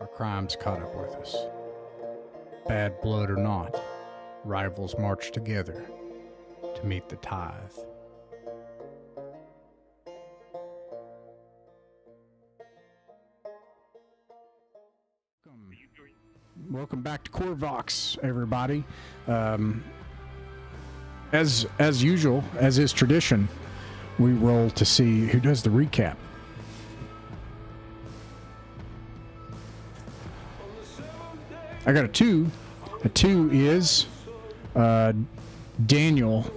Our crimes caught up with us. Bad blood or not, rivals march together to meet the tithe. Welcome back to Corvox, everybody. As usual, as is tradition, we roll to see who does the recap. I got a 2. A 2 is Daniel.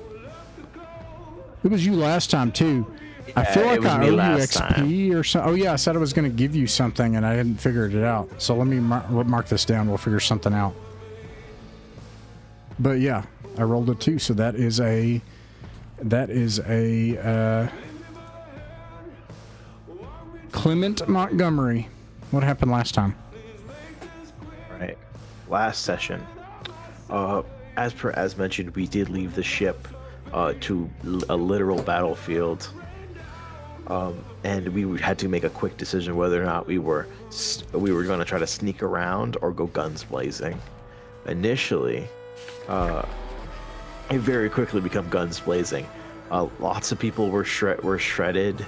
It was you last time too. I feel like I owe you XP or something. Oh yeah, I said I was going to give you something and I hadn't figured it out. So let me mark this down. We'll figure something out. But yeah, I rolled a 2, so that is a Clement Montgomery. What happened last time? Right. Last session, as mentioned, we did leave the ship to a literal battlefield, and we had to make a quick decision whether or not we were going to try to sneak around or go guns blazing. Initially, it very quickly became guns blazing. Lots of people were shredded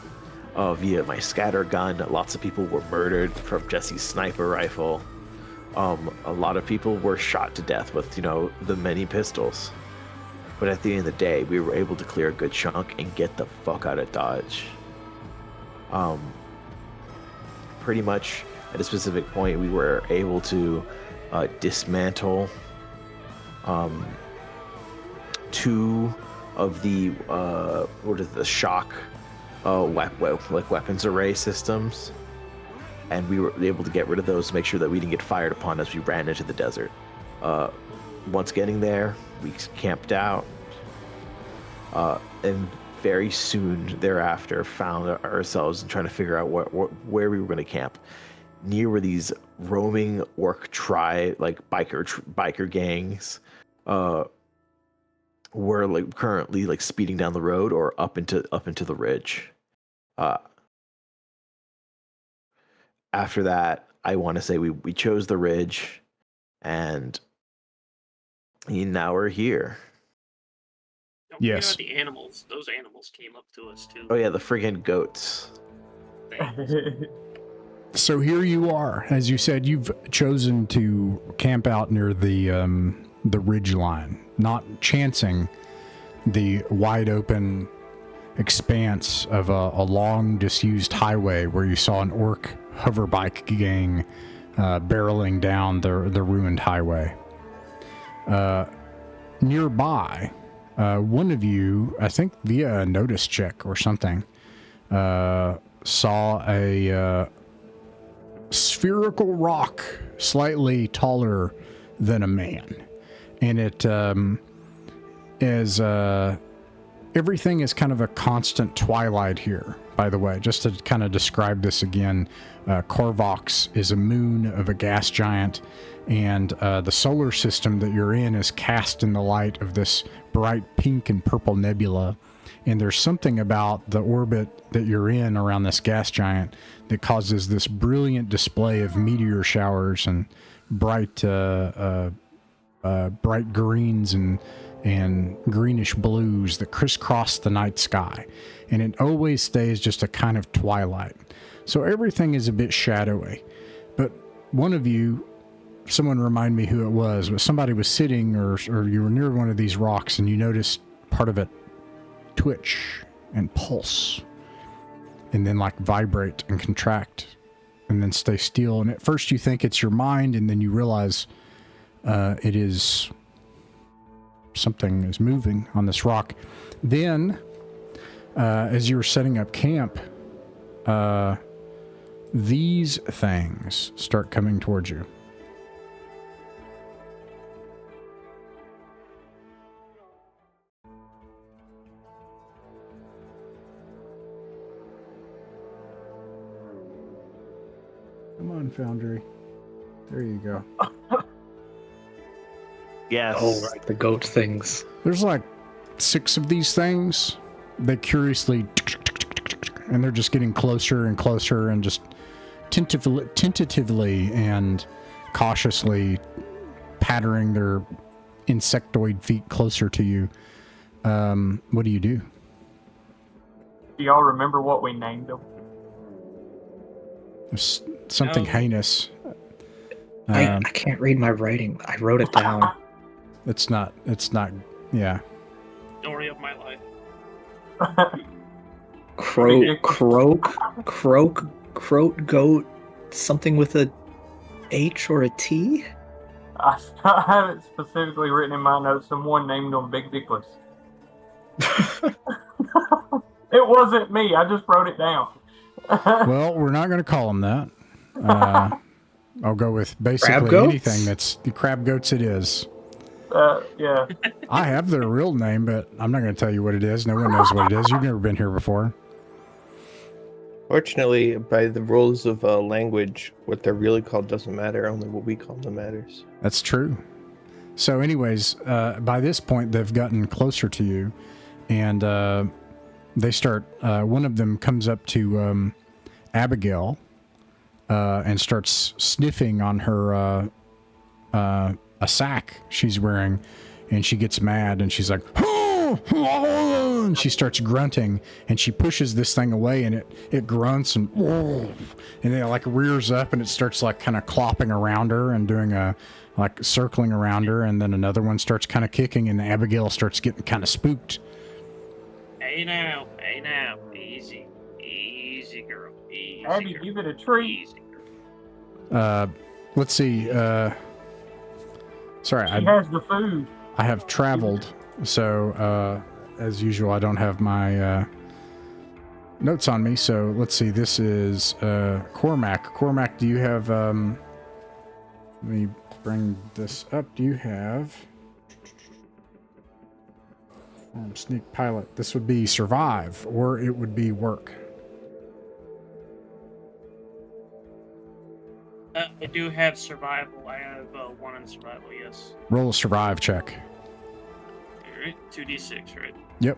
via my scatter gun. Lots of people were murdered from Jesse's sniper rifle. A lot of people were shot to death with, the many pistols. But at the end of the day, we were able to clear a good chunk and get the fuck out of Dodge. Pretty much at a specific point, we were able to dismantle 2 of the shock weapons array systems. And we were able to get rid of those to make sure that we didn't get fired upon as we ran into the desert. Once getting there, we camped out, and very soon thereafter found ourselves trying to figure out where we were going to camp. Near where these roaming orc biker gangs were currently speeding down the road or up into the ridge. After that, I want to say we chose the ridge, and now we're here. Yes. The animals. Those animals came up to us too. Oh yeah, the friggin' goats. So here you are. As you said, you've chosen to camp out near the ridge line, not chancing the wide open expanse of a long disused highway where you saw an orc hoverbike gang barreling down the ruined highway. Nearby, one of you, I think via a notice check or something, saw a spherical rock slightly taller than a man. And it is everything is kind of a constant twilight here, by the way. Just to kind of describe this again, Corvox is a moon of a gas giant, and the solar system that you're in is cast in the light of this bright pink and purple nebula. And there's something about the orbit that you're in around this gas giant that causes this brilliant display of meteor showers and bright greens and greenish blues that crisscross the night sky. And it always stays just a kind of twilight. So everything is a bit shadowy. But one of you, someone remind me who it was, but somebody was sitting or you were near one of these rocks and you noticed part of it twitch and pulse and then vibrate and contract and then stay still. And at first you think it's your mind, and then you realize it is something is moving on this rock. Then as you were setting up camp, these things start coming towards you. Come on, Foundry. There you go. Yes. Oh, right, the goat things. There's 6 of these things. They curiously, and they're just getting closer and closer and just tentatively and cautiously pattering their insectoid feet closer to you. What do you do? Do y'all remember what we named them? Something heinous. I can't read my writing. I wrote it down. It's not, yeah. Story of my life. Croak, goat, something with a H or a T? I have it specifically written in my notes. Someone named them Big Dickless. It wasn't me. I just wrote it down. Well, we're not going to call them that. I'll go with basically anything that's the crab goats. It is. Yeah. I have their real name, but I'm not going to tell you what it is. No one knows what it is. You've never been here before. Fortunately, by the rules of language, what they're really called doesn't matter. Only what we call them matters. That's true. So anyways, by this point, they've gotten closer to you, and they start, one of them comes up to Abigail and starts sniffing on her a sack she's wearing, and she gets mad, and she's like, and she starts grunting, and she pushes this thing away, and it grunts and it like rears up, and it starts like kind of clopping around her and doing a like circling around her, and then another one starts kind of kicking, and Abigail starts getting kind of spooked. Hey now, easy girl, easy. Abby, girl. give it a treat. Easy girl. Let's see. Sorry, She has the food. I have traveled, so as usual, I don't have my notes on me. So let's see. This is Cormac. Cormac, do you have? Let me bring this up. Do you have sneak pilot? This would be survive, or it would be work. I do have survival. I have 1 in survival, yes. Roll a survive check. Alright, 2d6, right? Yep.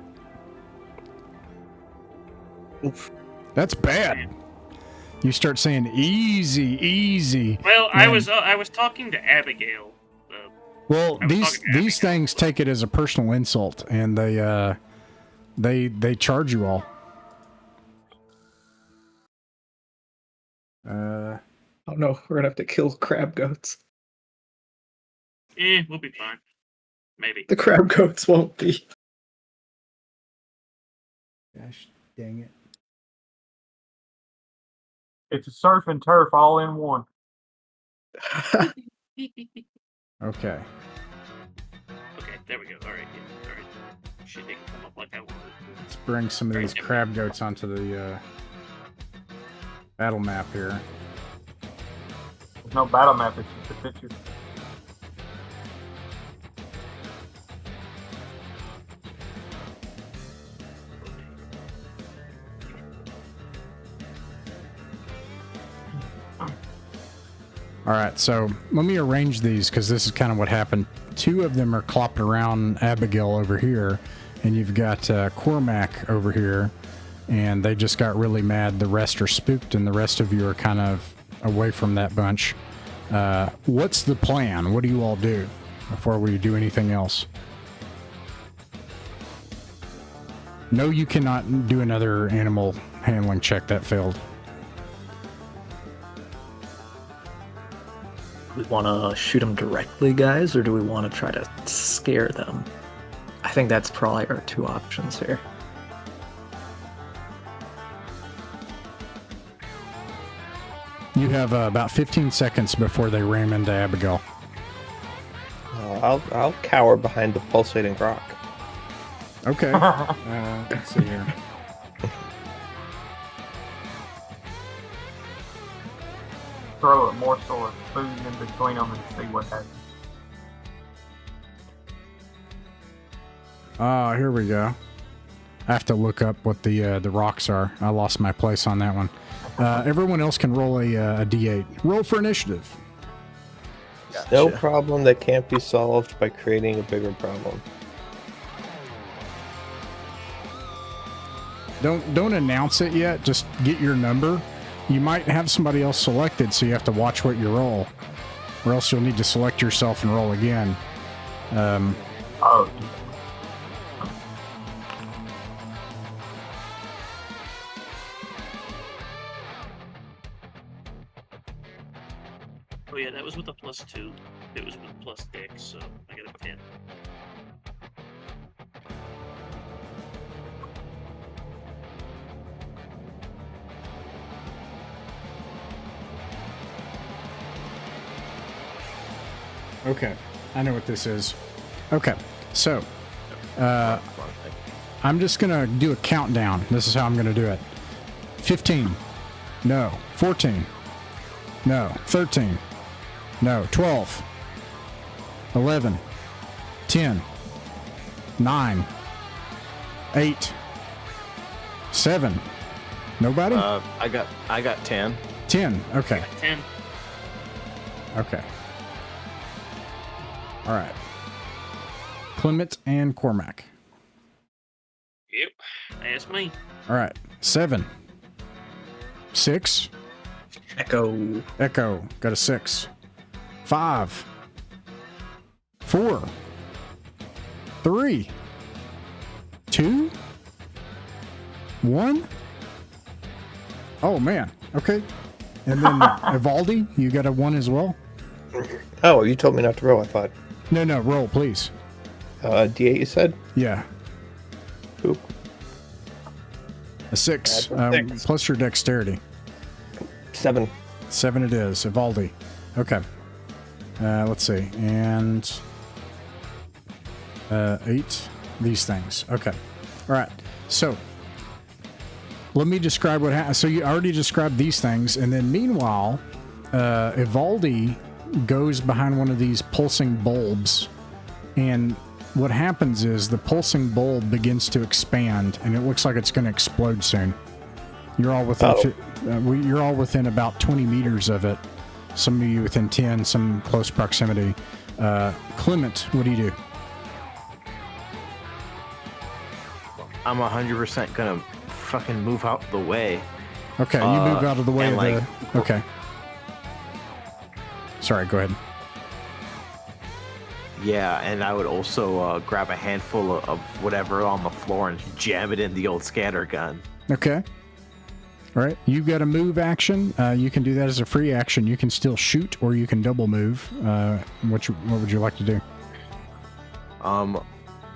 Oof. That's bad. You start saying easy. Well, I was talking to Abigail. Well, these things take it as a personal insult, and they charge you all. Oh no, we're gonna have to kill crab goats. We'll be fine. Maybe. The crab goats won't be. Gosh, dang it. It's a surf and turf all in one. Okay. Okay, there we go. Alright, yeah, alright. Shit didn't come up like I wanted. Let's bring some of these crab goats onto the battle map here. There's no battle map, it's just a picture. All right, so let me arrange these because this is kind of what happened. 2 of them are clopped around Abigail over here, and you've got Cormac over here, and they just got really mad. The rest are spooked, and the rest of you are kind of away from that bunch. What's the plan? What do you all do before we do anything else? No, you cannot do another animal handling check. That failed. Do we want to shoot them directly, guys, or do we want to try to scare them? I think that's probably our 2 options here. You have about 15 seconds before they ram into Abigail. I'll cower behind the pulsating rock. Okay. Let's see here. Throw a morsel of food in between them and see what happens. Here we go. I have to look up what the rocks are. I lost my place on that one. Everyone else can roll a d8. Roll for initiative. No problem that can't be solved by creating a bigger problem. Don't announce it yet. Just get your number, you might have somebody else selected, so you have to watch what you roll, or else you'll need to select yourself and roll again. Oh. Oh yeah, that was with a +2. It was with a plus dex, so I got a 10. Okay, I know what this is. Okay, so I'm just gonna do a countdown. This is how I'm gonna do it. 15. No. 14. No. 13. No. 12. 11. 10. 9. 8. 7. Nobody? I got 10. 10. Okay. 10. Okay. All right. Clement and Cormac. Yep. That's me. All right. 7. 6. Echo. Echo. Got a 6. 5. 4. 3. 2. 1. Oh, man. Okay. And then Evaldi, you got a 1 as well? Oh, you told me not to roll, I thought. No, roll, please. D8, you said? Yeah. Oop. A 6. That's a 6. Plus your dexterity. 7. 7 it is. Evaldi. Okay. Let's see. And 8. These things. Okay. All right. So let me describe what happened. So you already described these things, and then meanwhile, Evaldi goes behind one of these pulsing bulbs, and what happens is the pulsing bulb begins to expand, and it looks like it's going to explode soon. You're all within you're all within about 20 meters of it. Some of you within 10, some close proximity. Clement, what do you do? I'm 100% gonna fucking move out the way. Okay, you move out of the way of and, the... Okay. Sorry, go ahead. Yeah, and I would also grab a handful of whatever on the floor and jam it in the old scatter gun. Okay. All right. You've got a move action. You can do that as a free action. You can still shoot, or you can double move. What would you like to do?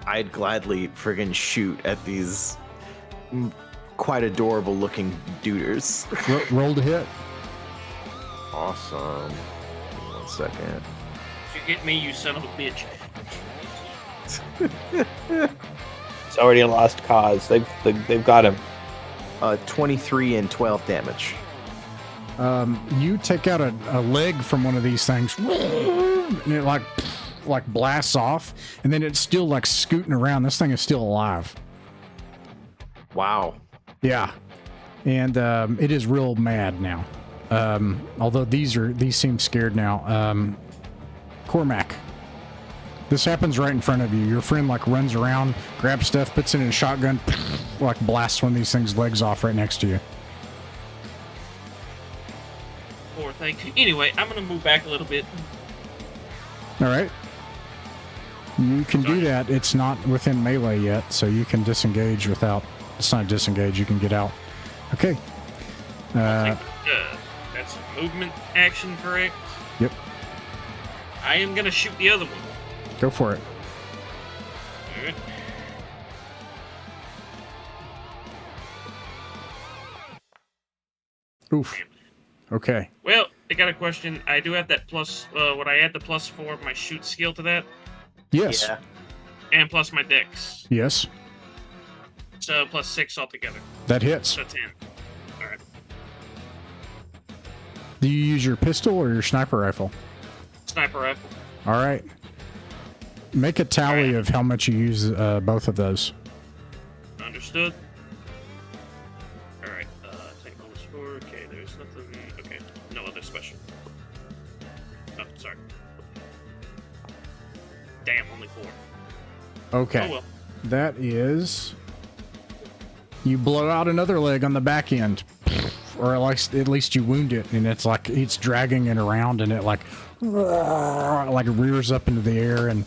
I'd gladly friggin' shoot at these quite adorable looking duders. Roll to hit. Awesome. 1 second. You hit me, you son of a bitch. It's already a lost cause. They've got him. 23 and 12 damage. You take out a leg from one of these things, and it like blasts off, and then it's still like scooting around. This thing is still alive. Wow. Yeah, and it is real mad now. Although these seem scared now. Cormac, this happens right in front of you. Your friend like runs around, grabs stuff, puts it in a shotgun, like blasts one of these things' legs off right next to you. Poor thing. Anyway, I'm gonna move back a little bit. All right. You can do that. It's not within melee yet, so you can disengage without... It's not disengage, you can get out. Okay. That's a movement action, correct? Yep. I am gonna shoot the other one. Go for it. Alright. Oof. Okay. Well, I got a question. I do have that plus, would I add the +4 of my shoot skill to that? Yes. Yeah. And plus my dex. Yes. So +6 altogether. That hits. So 10. Alright. Do you use your pistol or your sniper rifle? Sniper rifle. All right. Make a tally of how much you use both of those. Understood. Alright, take bonus 4. Okay, there's nothing. Okay, no other special. Oh, sorry. Damn, only 4. Okay. Oh well. That is... You blow out another leg on the back end. or at least you wound it, and it's like it's dragging it around, and it like rears up into the air and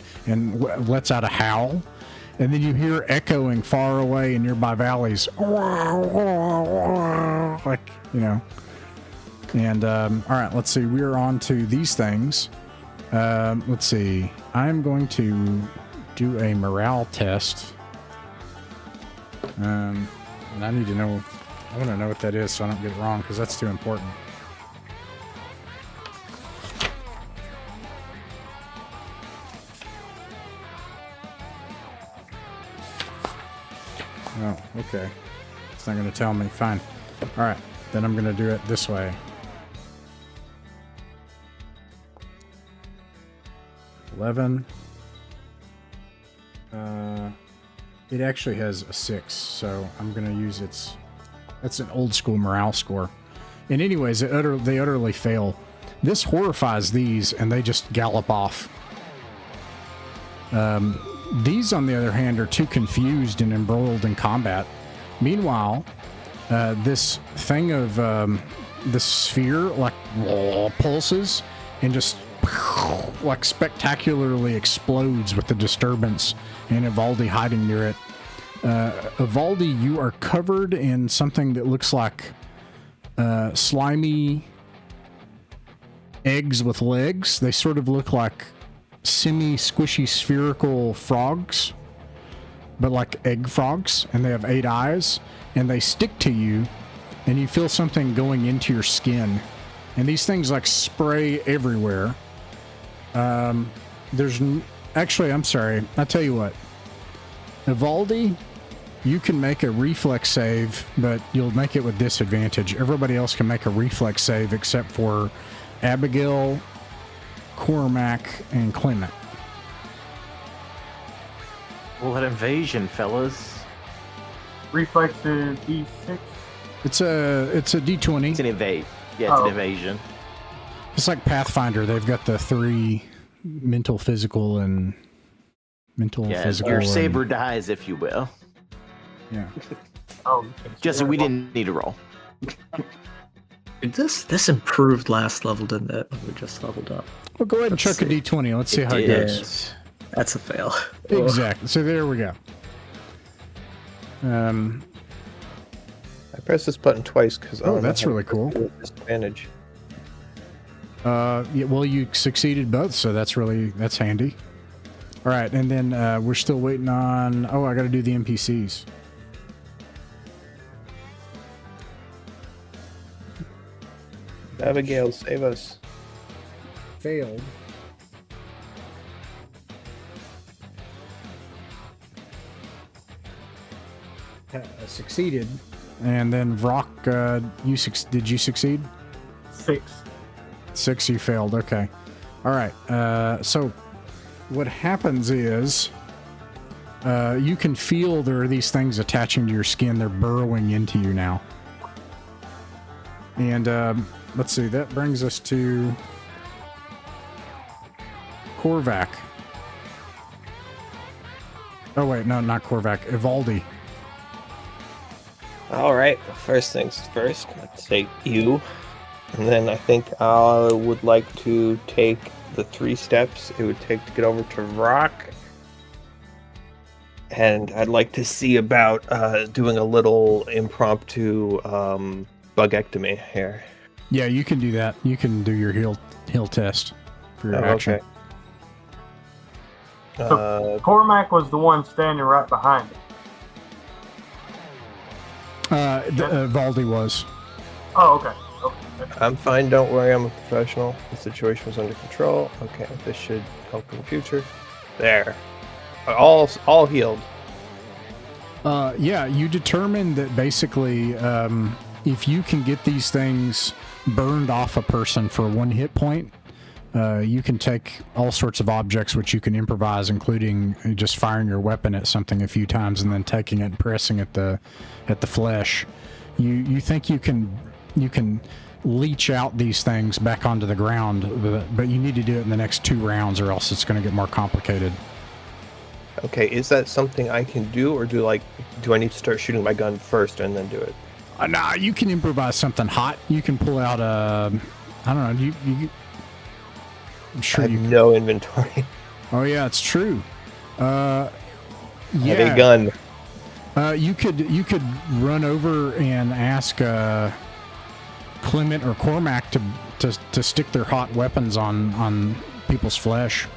lets out a howl, and then you hear echoing far away in nearby valleys, like, you know. And all right, let's see. We're on to these things. Let's see. I'm going to do a morale test. And I need to know. I want to know what that is so I don't get it wrong, because that's too important. Oh, okay. It's not going to tell me. Fine. All right. Then I'm going to do it this way. 11. It actually has a 6, so I'm going to use its... That's an old school morale score. And anyways, they utterly fail. This horrifies these, and they just gallop off. These, on the other hand, are too confused and embroiled in combat. Meanwhile, this thing of this sphere like pulses and just like spectacularly explodes with the disturbance, and Evaldi hiding near it. Evaldi, you are covered in something that looks like slimy eggs with legs. They sort of look like semi-squishy spherical frogs, but like egg frogs, and they have 8 eyes, and they stick to you, and you feel something going into your skin, and these things like spray everywhere. Actually, I'm sorry. I'll tell you what. Evaldi, you can make a reflex save, but you'll make it with disadvantage. Everybody else can make a reflex save except for Abigail, Cormac, and Clement. Well, an invasion, fellas. Reflex is D6. It's a D20. It's an invade. Yeah, it's an invasion. It's like Pathfinder. They've got the 3 mental, physical, and physical. Your saber dies, if you will. Yeah. Oh, Jesse, we didn't need to roll. This improved last level, didn't it? We just leveled up. Well, go ahead and chuck a D20. Let's see how it goes. That's a fail. Exactly. So there we go. I pressed this button twice because that's really cool. Disadvantage. Yeah, well, you succeeded both, so that's handy. All right, and then we're still waiting on. Oh, I got to do the NPCs. Abigail, save us. Failed. Succeeded, and then Vrock, did you succeed? 6. 6, you failed. Okay. All right. So what happens is you can feel there are these things attaching to your skin. They're burrowing into you now. And let's see. That brings us to Korvac. Oh, wait. No, not Korvac. Evaldi. All right. First things first. Let's take you. And then I think I would like to take the 3 steps it would take to get over to Rock. And I'd like to see about doing a little impromptu bugectomy here. Yeah, you can do that. You can do your heal test for your action. Okay. So Cormac was the one standing right behind it. Valdi was. Oh, okay. I'm fine, don't worry, I'm a professional. The situation was under control. Okay, this should help in the future. There. All healed. Yeah, you determine that basically if you can get these things burned off a person for 1 hit point, you can take all sorts of objects which you can improvise, including just firing your weapon at something a few times and then taking it and pressing at the flesh. You think you can leach out these things back onto the ground, but you need to do it in the next 2 rounds or else it's going to get more complicated. Okay, is that something I can do, or do I need to start shooting my gun first and then do it? Nah, you can improvise something hot. You can pull out I don't know. I'm I sure have you. no inventory. Oh yeah, it's true. I have a Yeah. gun. You could run over and ask Clement or Cormac to stick their hot weapons on people's flesh.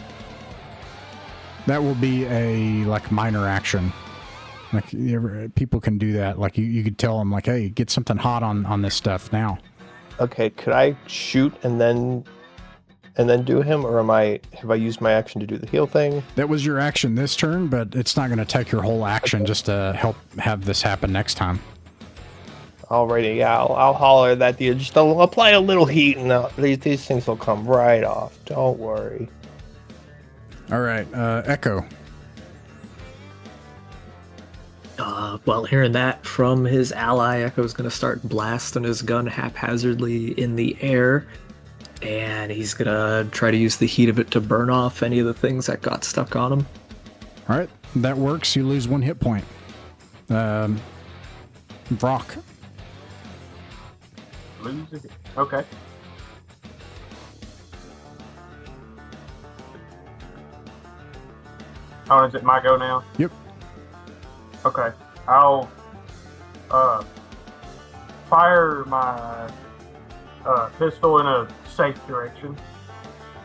That will be a minor action. Like people can do that. Like you could tell them like, hey, get something hot on this stuff now. Okay, could I shoot and then do him, or have I used my action to do the heal thing? That was your action this turn, but it's not going to take your whole action just to help have this happen next time. Alrighty, yeah, I'll holler at that dude. Just I'll apply a little heat, and these things will come right off. Don't worry. All right, Echo. Well, hearing that from his ally, Echo's going to start blasting his gun haphazardly in the air. And he's going to try to use the heat of it to burn off any of the things that got stuck on him. All right, that works. You lose 1 hit point. Brock. Lose it. Okay. Oh, is it my go now? Yep. Okay. I'll fire my pistol in a safe direction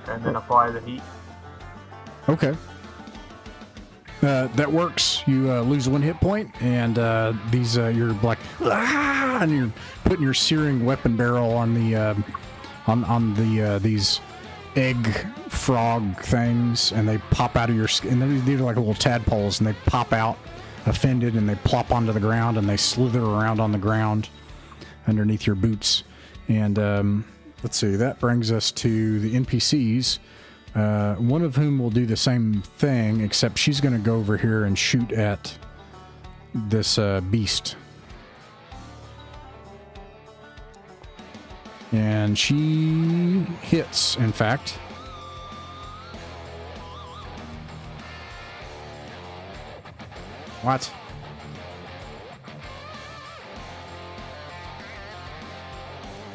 and then apply the heat. Okay. That works. You lose 1 hit point, and these you're like, and you're putting your searing weapon barrel on the these egg frog things, and they pop out of your skin. And these are like little tadpoles, and they pop out offended, and they plop onto the ground, and they slither around on the ground underneath your boots. And let's see, that brings us to the NPCs. One of whom will do the same thing, except she's going to go over here and shoot at this beast. And she hits, in fact. What?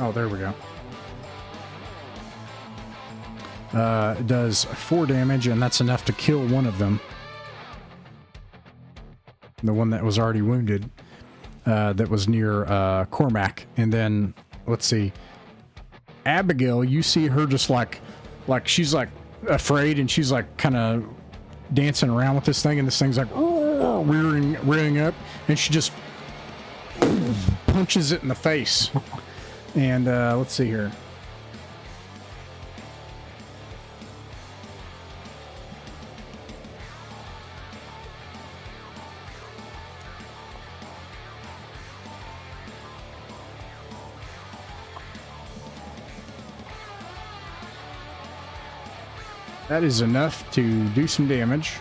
Oh, there we go. It does 4 damage, and that's enough to kill one of them. The one that was already wounded, that was near Cormac. And then, let's see, Abigail, you see her just like she's like afraid, and she's like kind of dancing around with this thing, and this thing's like rearing up, and she just punches it in the face. And let's see here. That is enough to do some damage.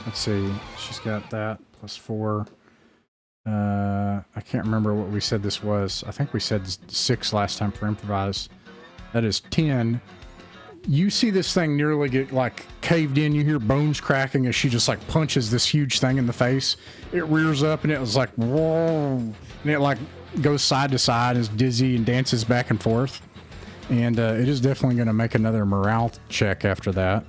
Let's see. She's got that plus 4. I can't remember what we said this was. I think we said 6 last time for improvise. That is 10. You see this thing nearly get like caved in. You hear bones cracking as she just like punches this huge thing in the face. It rears up, and it was like, whoa. And it like goes side to side, is dizzy, and dances back and forth. And it is definitely going to make another morale check after that.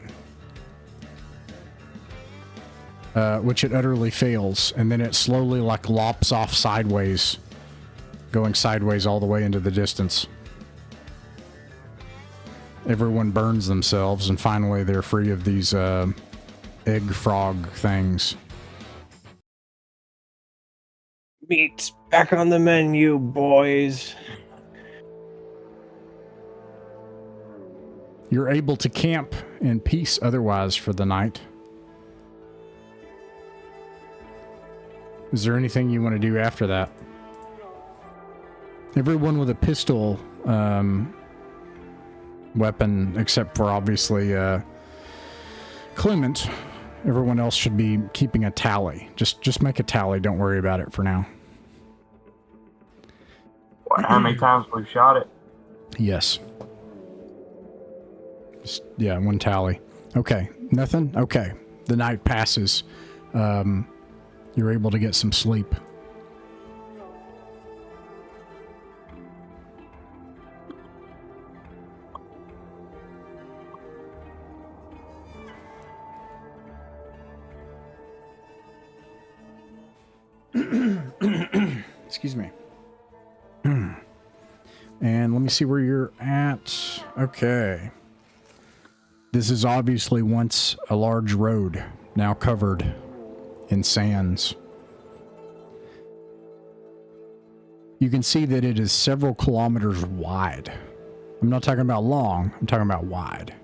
Which it utterly fails. And then it slowly like lops off sideways, going sideways all the way into the distance. Everyone burns themselves, and finally they're free of these egg frog things. Meat's back on the menu, boys. You're able to camp in peace otherwise for the night. Is there anything you want to do after that? Everyone with a pistol weapon, except for obviously Clement. Everyone else should be keeping a tally. Just make a tally. Don't worry about it for now. How many times we've shot it? Yes. Yeah, 1 tally. Okay. Nothing? Okay. The night passes. You're able to get some sleep. Excuse me. And let me see where you're at. Okay. This is obviously once a large road, now covered in sands. You can see that it is several kilometers wide. I'm not talking about long, I'm talking about wide.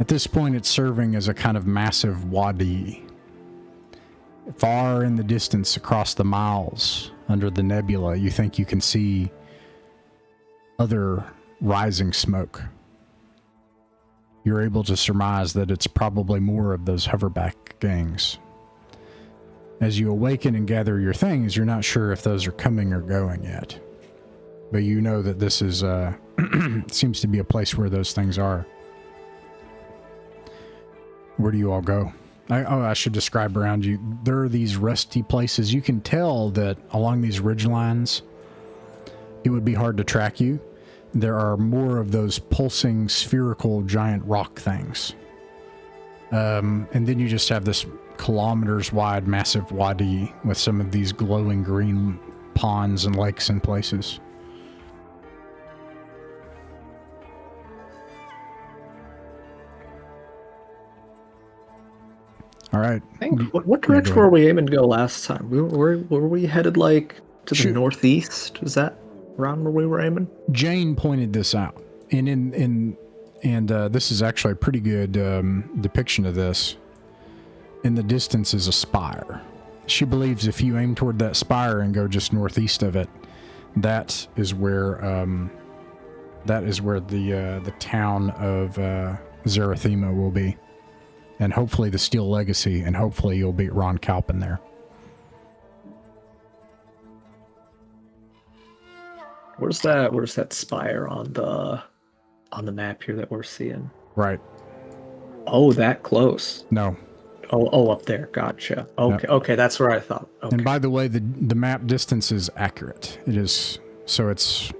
At this point, it's serving as a kind of massive wadi. Far in the distance, across the miles, under the nebula, you think you can see other rising smoke. You're able to surmise that it's probably more of those hoverback gangs. As you awaken and gather your things, you're not sure if those are coming or going yet. But you know that this is, seems to be a place where those things are. Where do you all go? I should describe around you. There are these rusty places. You can tell that along these ridge lines, it would be hard to track you. There are more of those pulsing spherical giant rock things. And then you just have this kilometers wide massive wadi with some of these glowing green ponds and lakes in places. All right. What direction were we aiming to go last time? Were we headed like to the northeast? Was that around where we were aiming? Jane pointed this out, and this is actually a pretty good depiction of this. In the distance is a spire. She believes if you aim toward that spire and go just northeast of it, that is where the town of Zarathema will be. And hopefully the Steel Legacy, and hopefully you'll beat Ron Calpin there. Where's that spire on the map here that we're seeing? Right. Oh, that close. No. Oh, up there. Gotcha. Okay, No. okay, that's where I thought. Okay. And by the way, the map distance is accurate. It is, so it's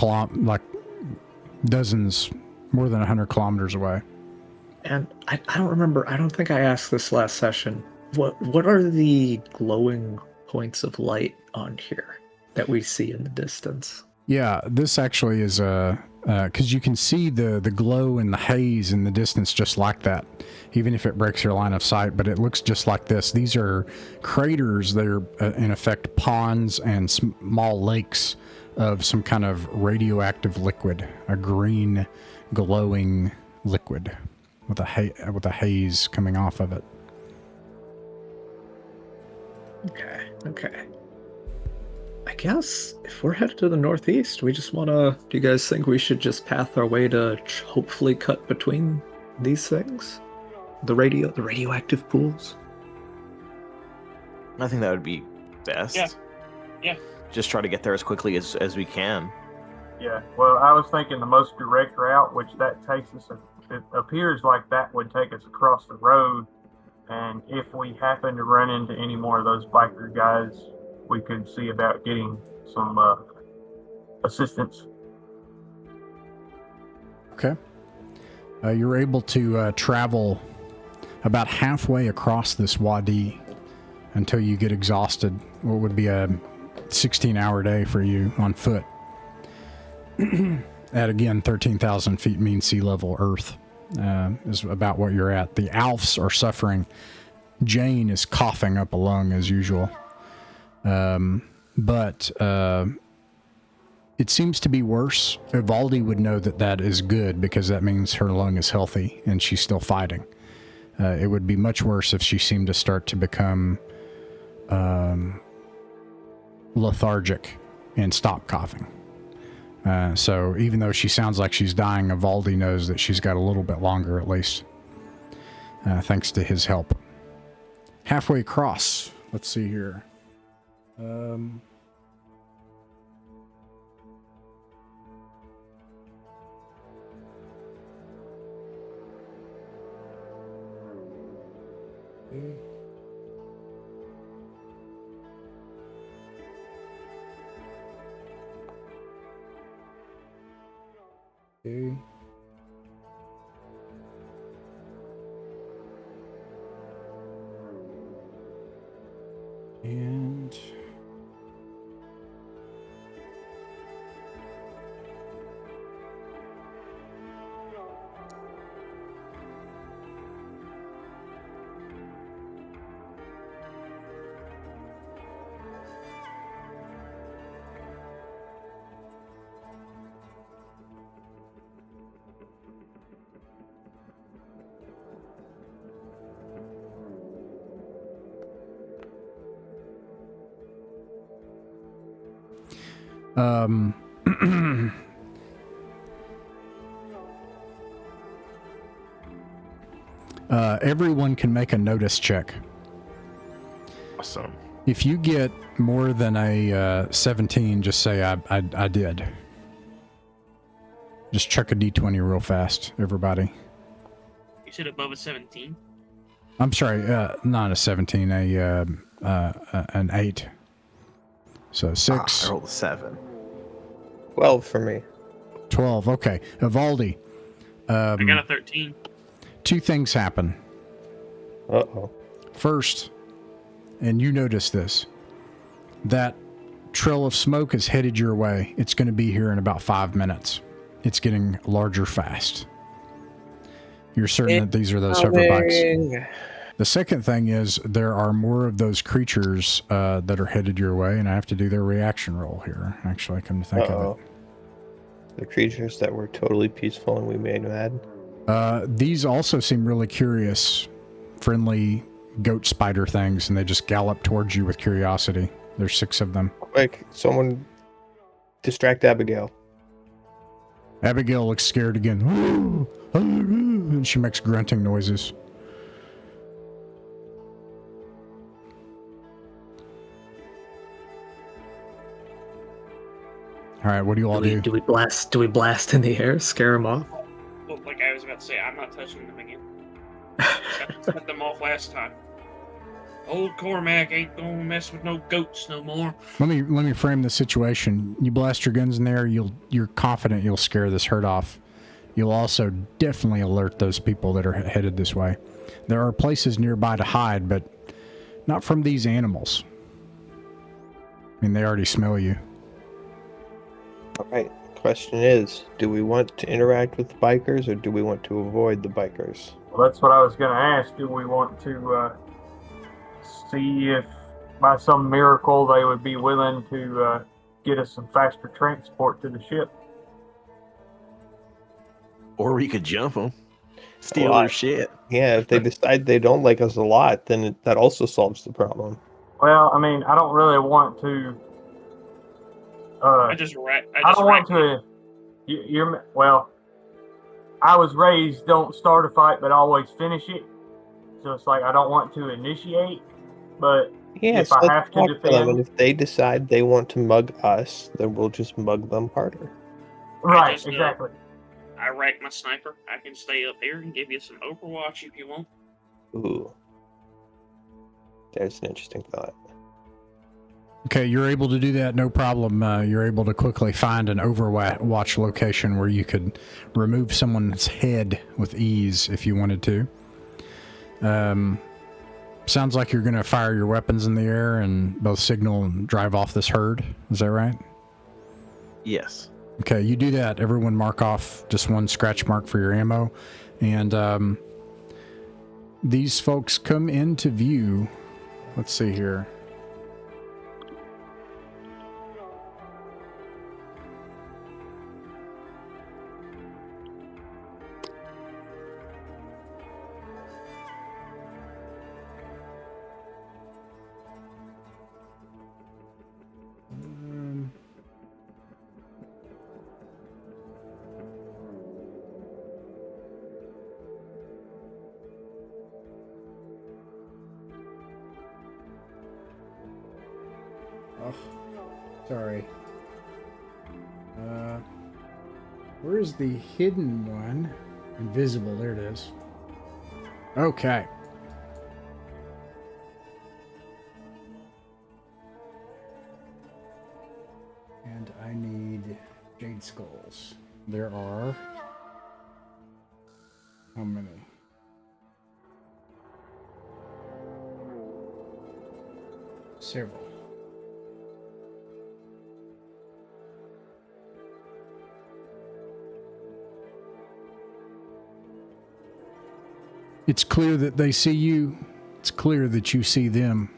like dozens, more than 100 kilometers away. And I don't remember. I don't think I asked this last session. What are the glowing points of light on here that we see in the distance? Yeah, this actually is because you can see the glow and the haze in the distance just like that, even if it breaks your line of sight, but it looks just like this. These are craters that are in effect ponds and small lakes of some kind of radioactive liquid, a green glowing liquid with a haze coming off of it. Okay. I guess if we're headed to the northeast, we just want to... Do you guys think we should just path our way to hopefully cut between these things? The radioactive pools? I think that would be best. Yeah. Just try to get there as quickly as we can. Yeah, well, I was thinking the most direct route, which that takes us, it appears like that would take us across the road, and if we happen to run into any more of those biker guys, we could see about getting some assistance. Okay. You're able to travel about halfway across this wadi until you get exhausted. What would be a 16-hour day for you on foot. At, again, 13,000 feet mean sea level Earth is about what you're at. The Alfs are suffering. Jane is coughing up a lung as usual. But it seems to be worse. Evaldi would know that is good because that means her lung is healthy and she's still fighting. It would be much worse if she seemed to start to become lethargic and stop coughing. So even though she sounds like she's dying, Evaldi knows that she's got a little bit longer at least, thanks to his help. Halfway across, let's see here. Okay. And um everyone can make a notice check. Awesome. If you get more than a 17, just say I did. Just chuck a d20 real fast, everybody. You said above a 17? I'm sorry, not a 17, an 8. So 6. I rolled a 7. 12 for me. 12, okay. Evaldi. I got a 13. Two things happen. Uh-oh. First, and you notice this, that trail of smoke is headed your way. It's going to be here in about 5 minutes. It's getting larger fast. You're certain that these are those hoverbikes. The second thing is there are more of those creatures that are headed your way, and I have to do their reaction roll here. Actually, come to think of it. The creatures that were totally peaceful and we made mad. These also seem really curious, friendly goat spider things, and they just gallop towards you with curiosity. There's 6 of them. Quick, someone distract Abigail. Abigail looks scared again. And she makes grunting noises. All right, what do you all do? Do we blast? Do we blast in the air? Scare them off? Well, like I was about to say, I'm not touching them again. Set them off last time. Old Cormac ain't gonna mess with no goats no more. Let me frame the situation. You blast your guns in there. You're confident you'll scare this herd off. You'll also definitely alert those people that are headed this way. There are places nearby to hide, but not from these animals. I mean, they already smell you. All right. Question is, do we want to interact with the bikers or do we want to avoid the bikers? Well, that's what I was going to ask. Do we want to see if by some miracle they would be willing to get us some faster transport to the ship? Or we could jump them, steal Well, their shit. Yeah, if they decide they don't like us a lot, then that also solves the problem. Well, I mean, I don't really want to. I don't want to. Well, I was raised don't start a fight, but always finish it. So it's like I don't want to initiate, but Yeah, if I have to defend, and if they decide they want to mug us, then we'll just mug them harder. right? just, Exactly. I rack my sniper. I can stay up here and give you some Overwatch if you want. Ooh, there's an interesting thought. Okay, you're able to do that, no problem. You're able to quickly find an Overwatch location where you could remove someone's head with ease if you wanted to. Sounds like you're going to fire your weapons in the air and both signal and drive off this herd. Is that right? Yes. Okay, you do that. Everyone mark off just one scratch mark for your ammo. And these folks come into view. Let's see here. Oh, sorry. Where's the hidden one? Invisible, there it is. Okay. And I need jade skulls. There are... How many? Several. It's clear that they see you. It's clear that you see them.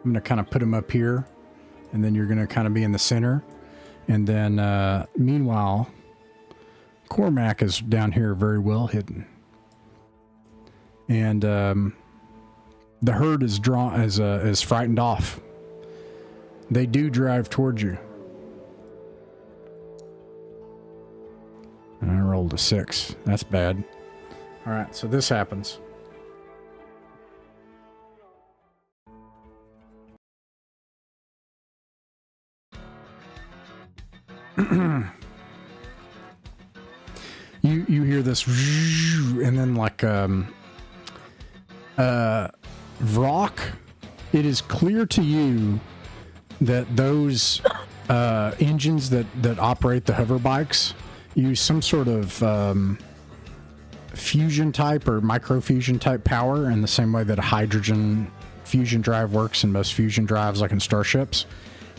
I'm going to kind of put them up here, and then you're going to kind of be in the center. And then, meanwhile, Cormac is down here very well hidden. And the herd is frightened off. They do drive towards you. And I rolled a 6. That's bad. All right, so this happens. You hear this, and then like Vrock, it is clear to you that those engines that operate the hover bikes use some sort of fusion type or microfusion type power in the same way that a hydrogen fusion drive works in most fusion drives, like in starships.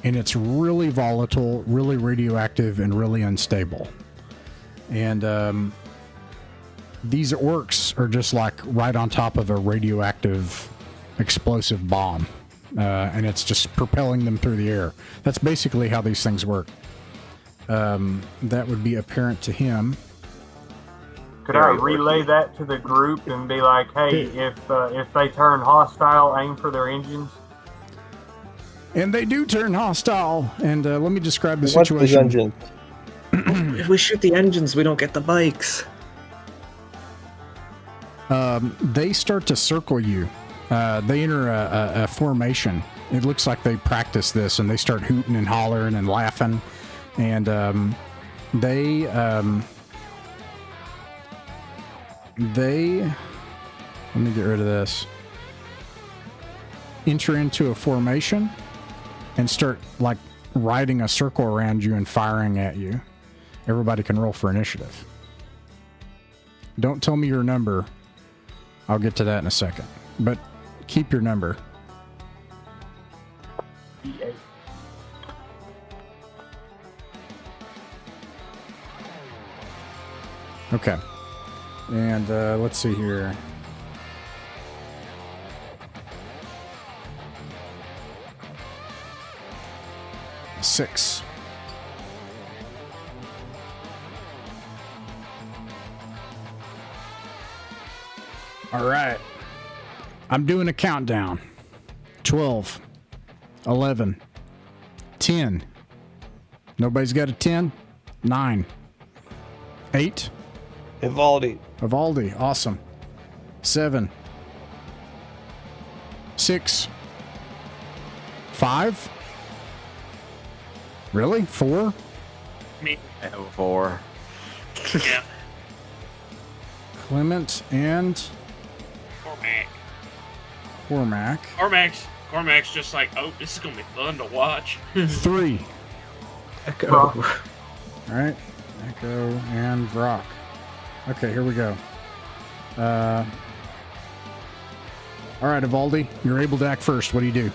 And it's really volatile, really radioactive, and really unstable. And these orcs are just like right on top of a radioactive explosive bomb. And it's just propelling them through the air. That's basically how these things work. That would be apparent to him. Could I relay that to the group and be like, hey, if they turn hostile, aim for their engines? And they do turn hostile. And let me describe the situation. If we shoot the engines, we don't get the bikes. They start to circle you. They enter a formation. It looks like they practice this, and they start hooting and hollering and laughing. And they let me get rid of this. Enter into a formation and start like riding a circle around you and firing at you. Everybody can roll for initiative. Don't tell me your number. I'll get to that in a second. But keep your number. Okay. And let's see here. Six. All right. I'm doing a countdown. 12, 11, 10. Nobody's got a 10? 9, 8. Evaldi, awesome. 7, 6, 5. Really? 4? Me. Ep4. Yeah. Clement and Cormac's just like, oh, this is gonna be fun to watch. 3. Echo. All right. Echo and Vrock. Okay, here we go. All right, Evaldi, you're able to act first. What do you do?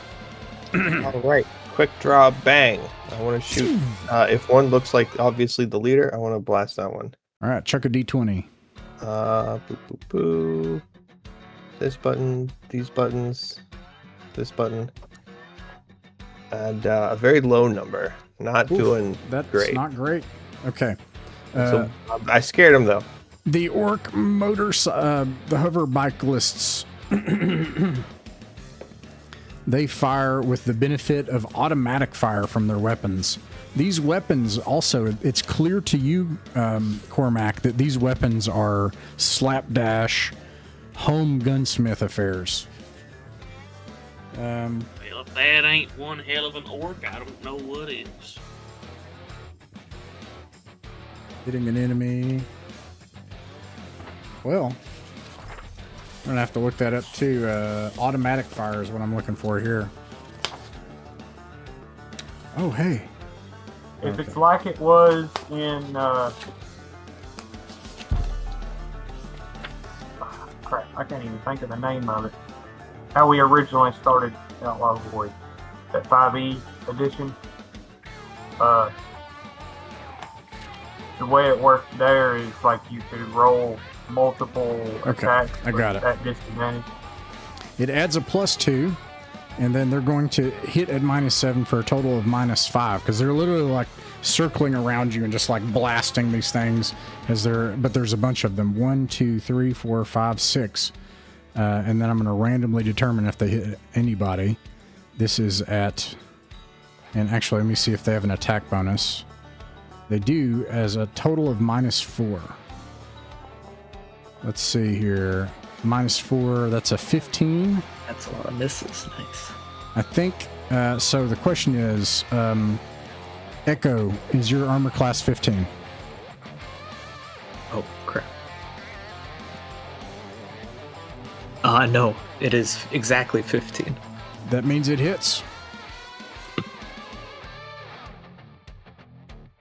All right. Quick draw, bang. I want to shoot. If one looks like obviously the leader, I want to blast that one. All right, chuck a D20. Boop, boop, boop. This button, these buttons, this button. And a very low number. Not doing that's great. Not great. Okay. So I scared him though. The orc the hover bikelists, they fire with the benefit of automatic fire from their weapons. These weapons also, it's clear to you, Cormac, that these weapons are slapdash, home gunsmith affairs. Well, if that ain't one hell of an orc, I don't know what is. Hitting an enemy. Well, I'm gonna have to look that up too. Automatic fire is what I'm looking for here. Oh, hey. If it's like it was in crap, I can't even think of the name of it. How we originally started Outlaw Void, that 5e edition. The way it worked there is like you could roll multiple attacks. I got it. At disadvantage. It adds a +2, and then they're going to hit at -7 for a total of -5 because they're literally like circling around you and just like blasting these things but there's a bunch of them. 1, 2, 3, 4, 5, 6. And then I'm going to randomly determine if they hit anybody. This is at, and actually let me see if they have an attack bonus. They do, as a total of -4. Let's see here. -4, that's a 15. That's a lot of misses. Nice. I think, so the question is, Echo, is your armor class 15? Oh, crap. No, it is exactly 15. That means it hits.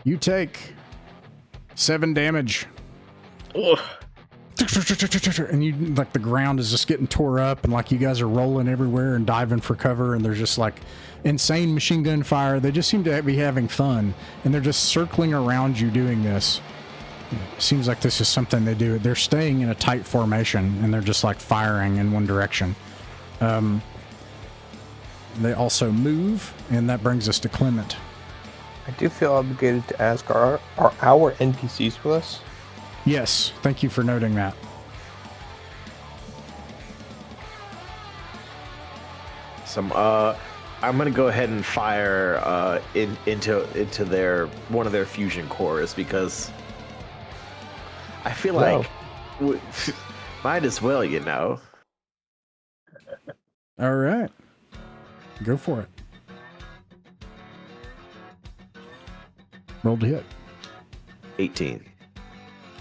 You take 7 damage. Ugh. And you, like, the ground is just getting tore up, and like you guys are rolling everywhere and diving for cover, and there's just like insane machine gun fire. They just seem to be having fun, and they're just circling around you doing this. It seems like this is something they do. They're staying in a tight formation, and they're just like firing in one direction. They also move, and that brings us to Clement. I do feel obligated to ask, are our NPCs with us? Yes, thank you for noting that. I'm gonna go ahead and fire into their one of their fusion cores because I feel like might as well, you know. All right, go for it. Roll to hit. 18.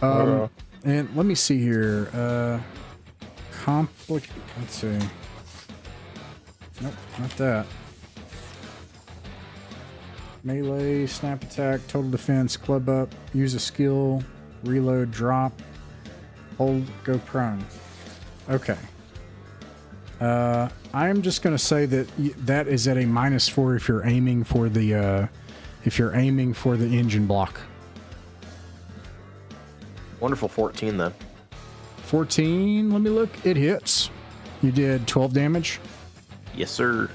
And let me see here. Let's see. Nope, not that. Melee, snap attack, total defense, club up, use a skill, reload, drop, hold, go prone. Okay. I'm just going to say that that is at a -4 if you're aiming for the engine block. Wonderful 14 then. 14, let me look. It hits. You did 12 damage. Yes, sir.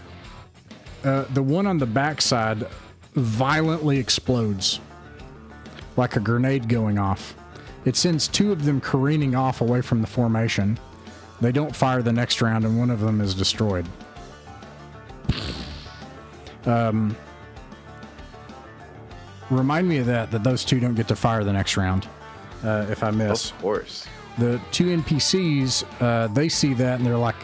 The one on the backside violently explodes like a grenade going off. It sends 2 of them careening off away from the formation. They don't fire the next round, and one of them is destroyed. Remind me of that those 2 don't get to fire the next round. If I miss. Of course. The 2 NPCs, they see that and they're like,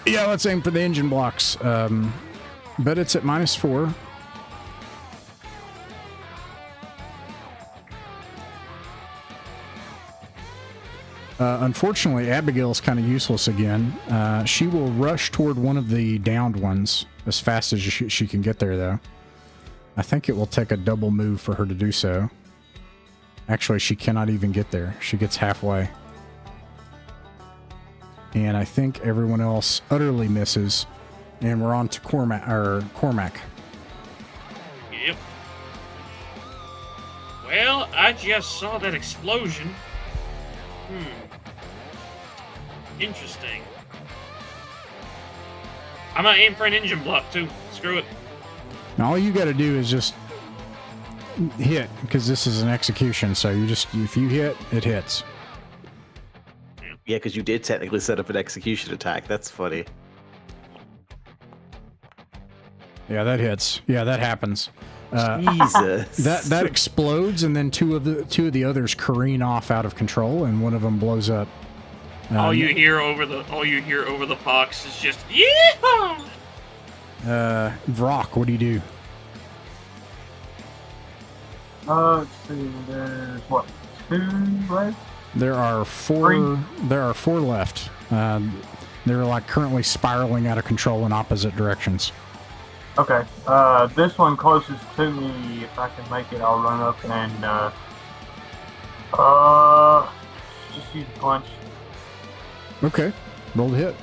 yeah, let's aim for the engine blocks. But it's at -4. Unfortunately, Abigail's kind of useless again. She will rush toward one of the downed ones as fast as she can get there, though. I think it will take a double move for her to do so. Actually, she cannot even get there. She gets halfway. And I think everyone else utterly misses. And we're on to Cormac. Yep. Well, I just saw that explosion. Interesting. I'm gonna aim for an engine block too. Screw it. Now all you gotta do is just hit, because this is an execution, so if you hit, it hits. Yeah, because you did technically set up an execution attack. That's funny. Yeah, that hits. Yeah, that happens. Jesus. That explodes, and then two of the others careen off out of control, and one of them blows up. All you hear over the box is just yeah. Vrock, what do you do? Let's see. There's what, 2 left? There are 4. 3. There are 4 left. They're like currently spiraling out of control in opposite directions. Okay. This one closest to me, if I can make it, I'll run up and just use a punch. Okay. Roll to hit.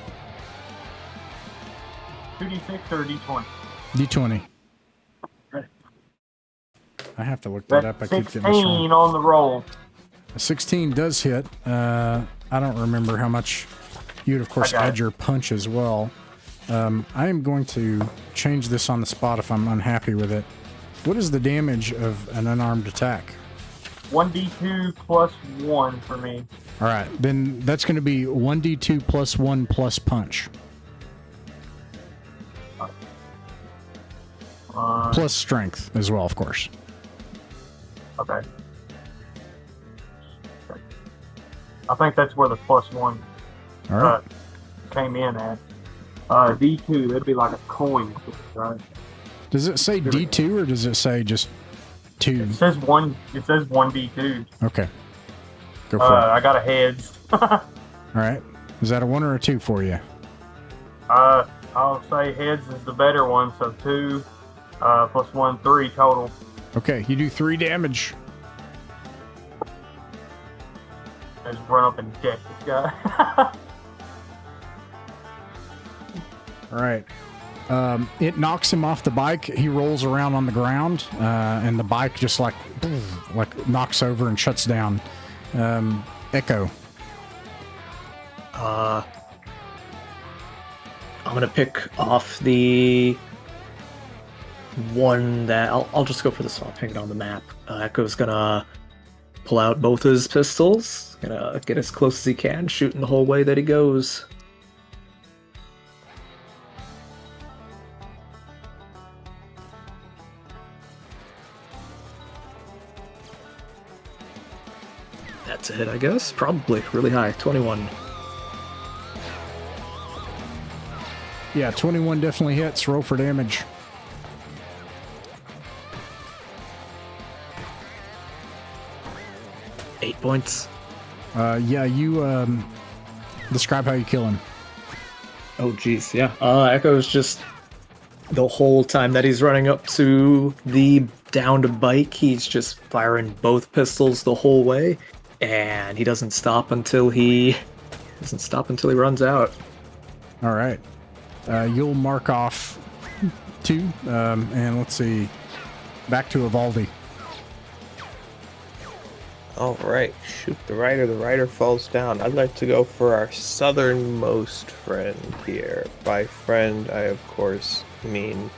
2d6 or a d20? D20. Okay. I have to look that up. I keep getting this 16 wrong. on the roll. A 16 does hit. I don't remember how much. You'd, of course, add your punch as well. I am going to change this on the spot if I'm unhappy with it. What is the damage of an unarmed attack? 1d2 plus 1 for me. All right, then that's going to be 1d2 plus 1 plus punch. Plus strength as well, of course. Okay. I think that's where the plus 1 All right. came in at. D2, that'd be like a coin, right? Does it say D2 or does it say just 2? It says 1. It says 1d2. Okay. Go for it. I got a heads. All right. Is that a 1 or a 2 for you? I'll say heads is the better one, so 2 plus 1, 3 total. Okay, you do 3 damage. Let's run up and deck this guy. All right. It knocks him off the bike. He rolls around on the ground, and the bike just like knocks over and shuts down. Echo. I'm gonna pick off the one that I'll just go for the swap. Hang it on the map. Echo's gonna pull out both his pistols. Gonna get as close as he can, shooting the whole way that he goes. That's a hit, I guess. Probably really high. 21. Yeah, 21 definitely hits. Roll for damage. Eight points. Yeah, you describe how you kill him. Oh, jeez, yeah. Echo's just the whole time that he's running up to the downed bike, he's just firing both pistols the whole way, and he doesn't stop until he runs out. All right. You'll mark off 2, and let's see. Back to Evaldi. All right, shoot the rider falls down. I'd like to go for our southernmost friend here. By friend, I of course mean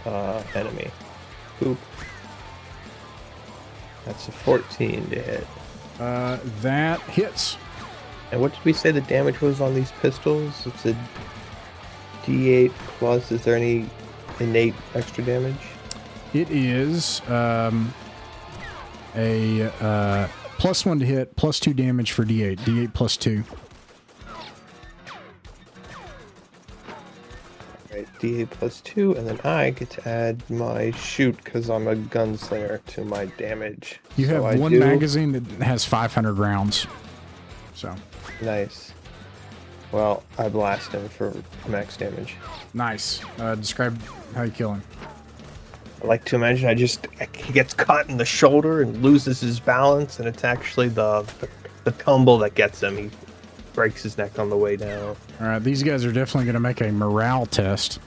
enemy. Boop. That's a 14 to hit. That hits. And what did we say the damage was on these pistols? It's a D8 plus. Is there any innate extra damage? It is a plus 1 to hit, plus 2 damage for D8. D8 plus 2. Alright, D8 plus 2, and then I get to add my shoot because I'm a gunslinger to my damage. You So have I one do- magazine that has 500 rounds. So, Nice. Well, I blast him for max damage. nice. Describe how you kill him. I like to imagine he gets caught in the shoulder and loses his balance, and it's actually the tumble that gets him. He breaks his neck on the way down. All right, these guys are definitely going to make a morale test.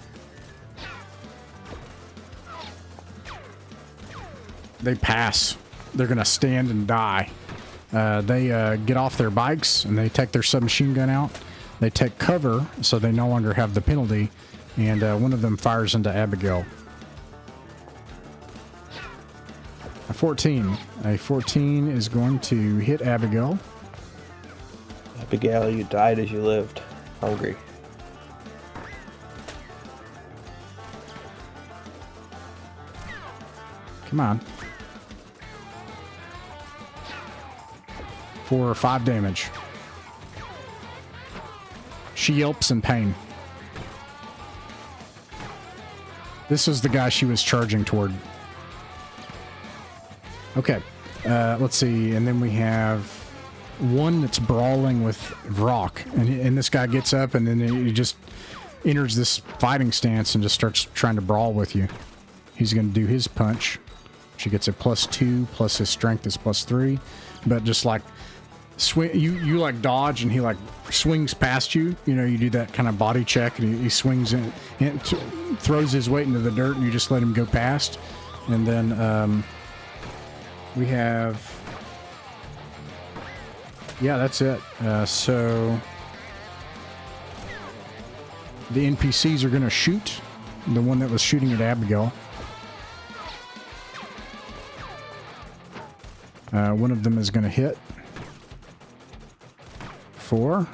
They pass. They're going to stand and die. They get off their bikes and they take their submachine gun out. They take cover so they no longer have the penalty, and one of them fires into Abigail. A 14. A 14 is going to hit Abigail. Abigail, you died as you lived. Hungry. Come on. For 5 damage. She yelps in pain. This is the guy she was charging toward. Okay. Let's see. And then we have one that's brawling with Vrock. And this guy gets up and then he just enters this fighting stance and just starts trying to brawl with you. He's going to do his punch. She gets a +2, plus his strength is +3. But just like swing, you like dodge, and he like swings past you. You know, you do that kind of body check, and he swings in and throws his weight into the dirt, and you just let him go past. And then we have, yeah, that's it. So the NPCs are going to shoot. The one that was shooting at Abigail. One of them is going to hit. 4.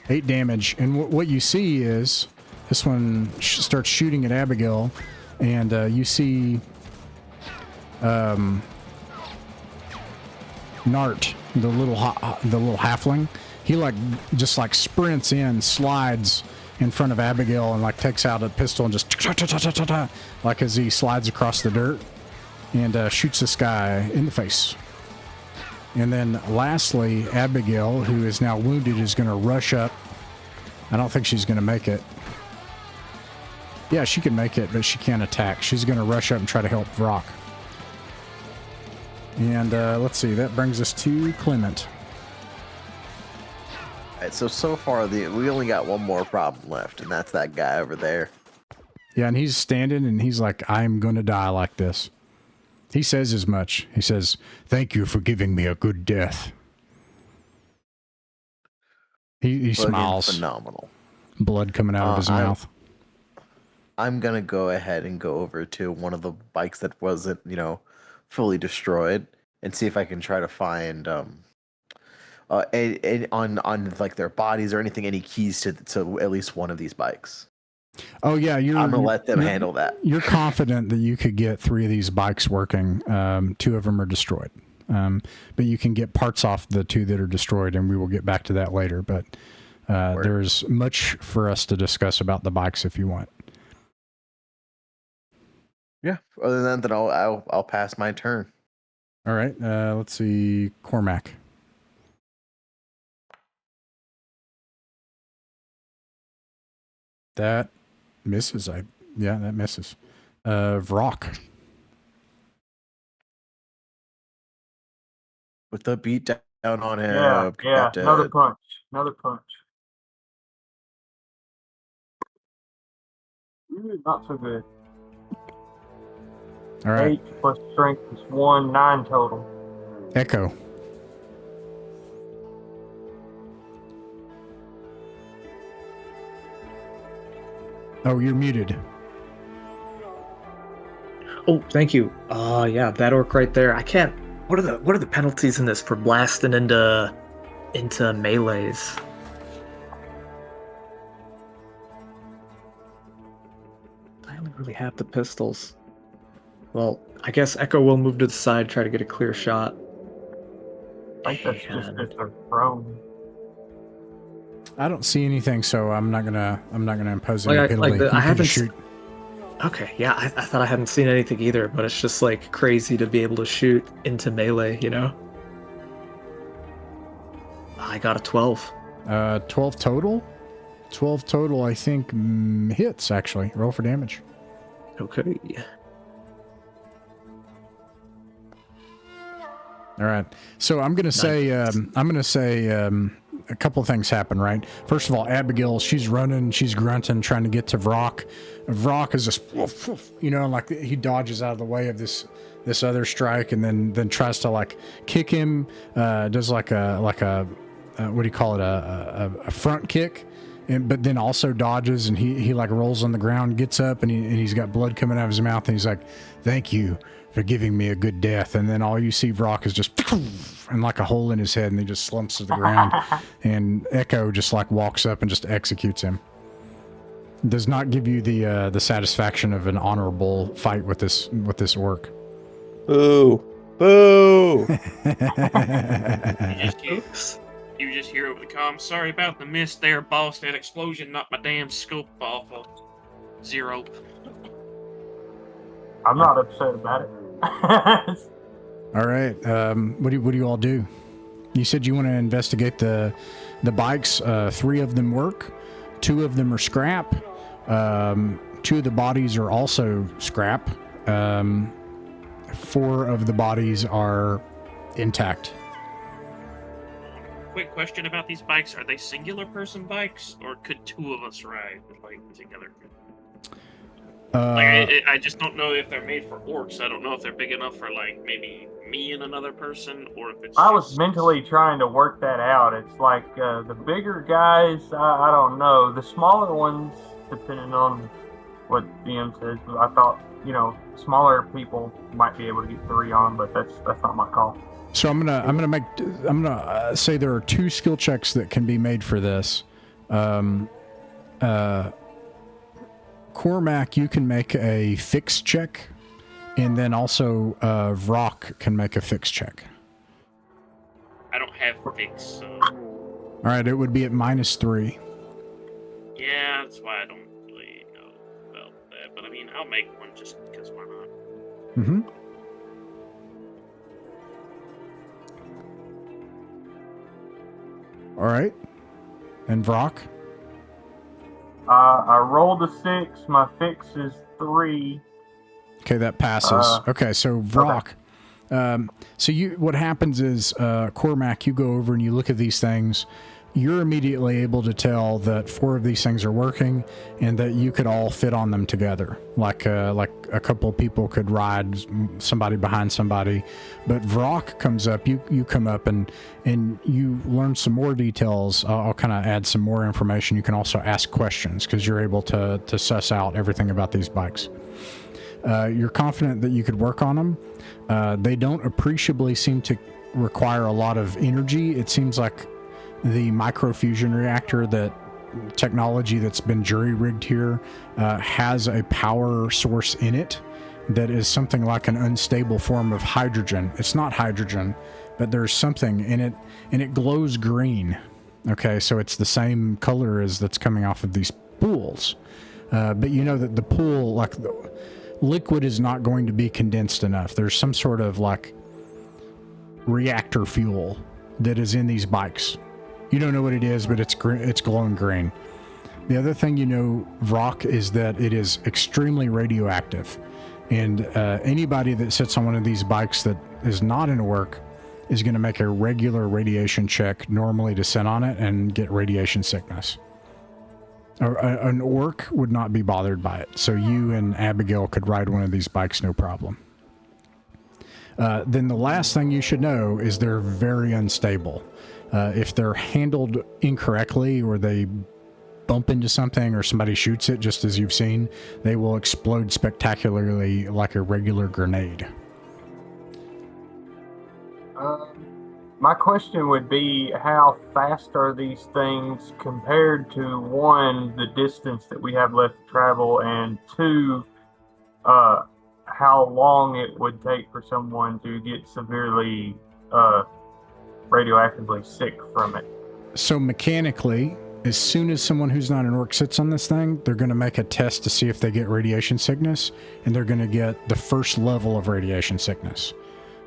8 damage. And what you see is this one starts shooting at Abigail, and you see Nart, the little halfling. He like just like sprints in, slides in front of Abigail, and like takes out a pistol and just like as he slides across the dirt, and shoots this guy in the face. And then lastly, Abigail, who is now wounded, is going to rush up. I don't think she's going to make it. Yeah, she can make it, but she can't attack. She's going to rush up and try to help Vrock. And let's see, that brings us to Clement. All right, so far we only got one more problem left, and that's that guy over there. Yeah, and he's standing, and he's like, I'm going to die like this. He says as much. He says, "Thank you for giving me a good death." He smiles. Phenomenal. Blood coming out of his mouth. I'm gonna go ahead and go over to one of the bikes that wasn't, fully destroyed, and see if I can try to find on like their bodies or anything, any keys to at least one of these bikes. Oh yeah, I'm gonna let them handle that. You're confident that you could get 3 of these bikes working. 2 of them are destroyed, but you can get parts off the 2 that are destroyed, and we will get back to that later. But there's much for us to discuss about the bikes if you want. Yeah. Other than that, I'll pass my turn. All right. Let's see, Cormac. That misses. Yeah, that misses. Vrock. With the beat down on him. Yeah, another punch. Not so good. All right. 8 plus strength is 1, 9 total. Echo. Oh, you're muted. Oh, thank you. Yeah, that orc right there. I can't. What are the penalties in this for blasting into melees? I only really have the pistols. Well, I guess Echo will move to the side, try to get a clear shot. I think that's just if they're prone. I don't see anything, so I'm not gonna impose any penalty. I haven't shoot. Okay, yeah, I thought I hadn't seen anything either, but it's just like crazy to be able to shoot into melee, I got a 12. 12 total. 12 total. I think hits actually. Roll for damage. Okay. All right. So I'm gonna say a couple of things happen, right? First of all, Abigail, she's running, she's grunting, trying to get to Vrock. Vrock is just, like he dodges out of the way of this other strike, and then tries to like kick him. Does like a what do you call it? A front kick, but then also dodges, and he like rolls on the ground, gets up, and he's got blood coming out of his mouth, and he's like, "Thank you for giving me a good death." And then all you see Vrock is just and like a hole in his head, and he just slumps to the ground. And Echo just like walks up and just executes him. Does not give you the satisfaction of an honorable fight with this orc. Boo! Boo! You just hear over the comm. Sorry about the miss there, boss. That explosion knocked my damn scope off of 0. I'm not upset about it. All right. What do you all do? You said you want to investigate the bikes. 3 of them work. 2 of them are scrap. 2 of the bodies are also scrap. 4 of the bodies are intact. Quick question about these bikes: are they singular person bikes, or could 2 of us ride like together? I just don't know if they're made for orcs. I don't know if they're big enough for like maybe me and another person, or if it's. I was mentally trying to work that out. It's like the bigger guys, I don't know. The smaller ones, depending on what DM says, I thought, smaller people might be able to get 3 on, but that's not my call. So I'm gonna say there are 2 skill checks that can be made for this. Cormac, you can make a fix check, and then also Vrock can make a fix check. I don't have fix, so. All right, it would be at -3. Yeah, that's why I don't really know about that. But I mean, I'll make one just because why not? Mm-hmm. All right. And Vrock? I rolled a 6. My fix is 3. Okay, that passes. Okay, so Vrock. Okay. What happens is, Cormac, you go over and you look at these things. You're immediately able to tell that 4 of these things are working, and that you could all fit on them together. Like a couple of people could ride somebody behind somebody. But Vrock comes up, you come up and you learn some more details. I'll kind of add some more information. You can also ask questions because you're able to suss out everything about these bikes. You're confident that you could work on them. They don't appreciably seem to require a lot of energy. It seems like the microfusion reactor, that technology that's been jury-rigged here, has a power source in it that is something like an unstable form of hydrogen. It's not hydrogen, but there's something in it, and it glows green. Okay, so it's the same color as that's coming off of these pools. But you know that the pool, like the liquid, is not going to be condensed enough. There's some sort of like reactor fuel that is in these bikes. You don't know what it is, but it's glowing green. The other thing you know, Vrock, is that it is extremely radioactive. And anybody that sits on one of these bikes that is not an orc is going to make a regular radiation check normally to sit on it and get radiation sickness. An orc would not be bothered by it. So you and Abigail could ride one of these bikes no problem. Then the last thing you should know is they're very unstable. If they're handled incorrectly, or they bump into something, or somebody shoots it, just as you've seen, they will explode spectacularly like a regular grenade. My question would be, how fast are these things compared to, 1, the distance that we have left to travel, and 2, how long it would take for someone to get severely radioactively sick from it? So mechanically, as soon as someone who's not an orc sits on this thing, they're going to make a test to see if they get radiation sickness, and they're going to get the first level of radiation sickness.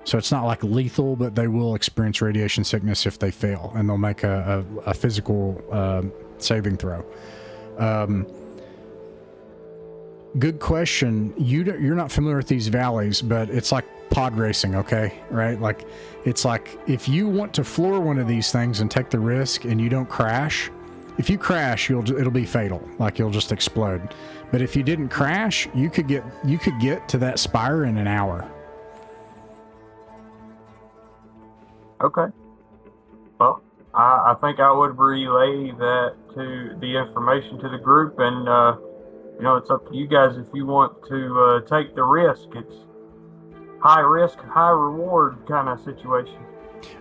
So it's not like lethal, but they will experience radiation sickness if they fail, and they'll make a physical saving throw. Good question. You're not familiar with these valleys, but it's like pod racing, okay? Right? Like, it's like if you want to floor one of these things and take the risk and you don't crash, if you crash, it'll be fatal. Like, you'll just explode. But if you didn't crash, you could get to that spire in an hour. Okay. Well, I think I would relay the information to the group, and it's up to you guys if you want to take the risk. It's high risk, high reward kind of situation.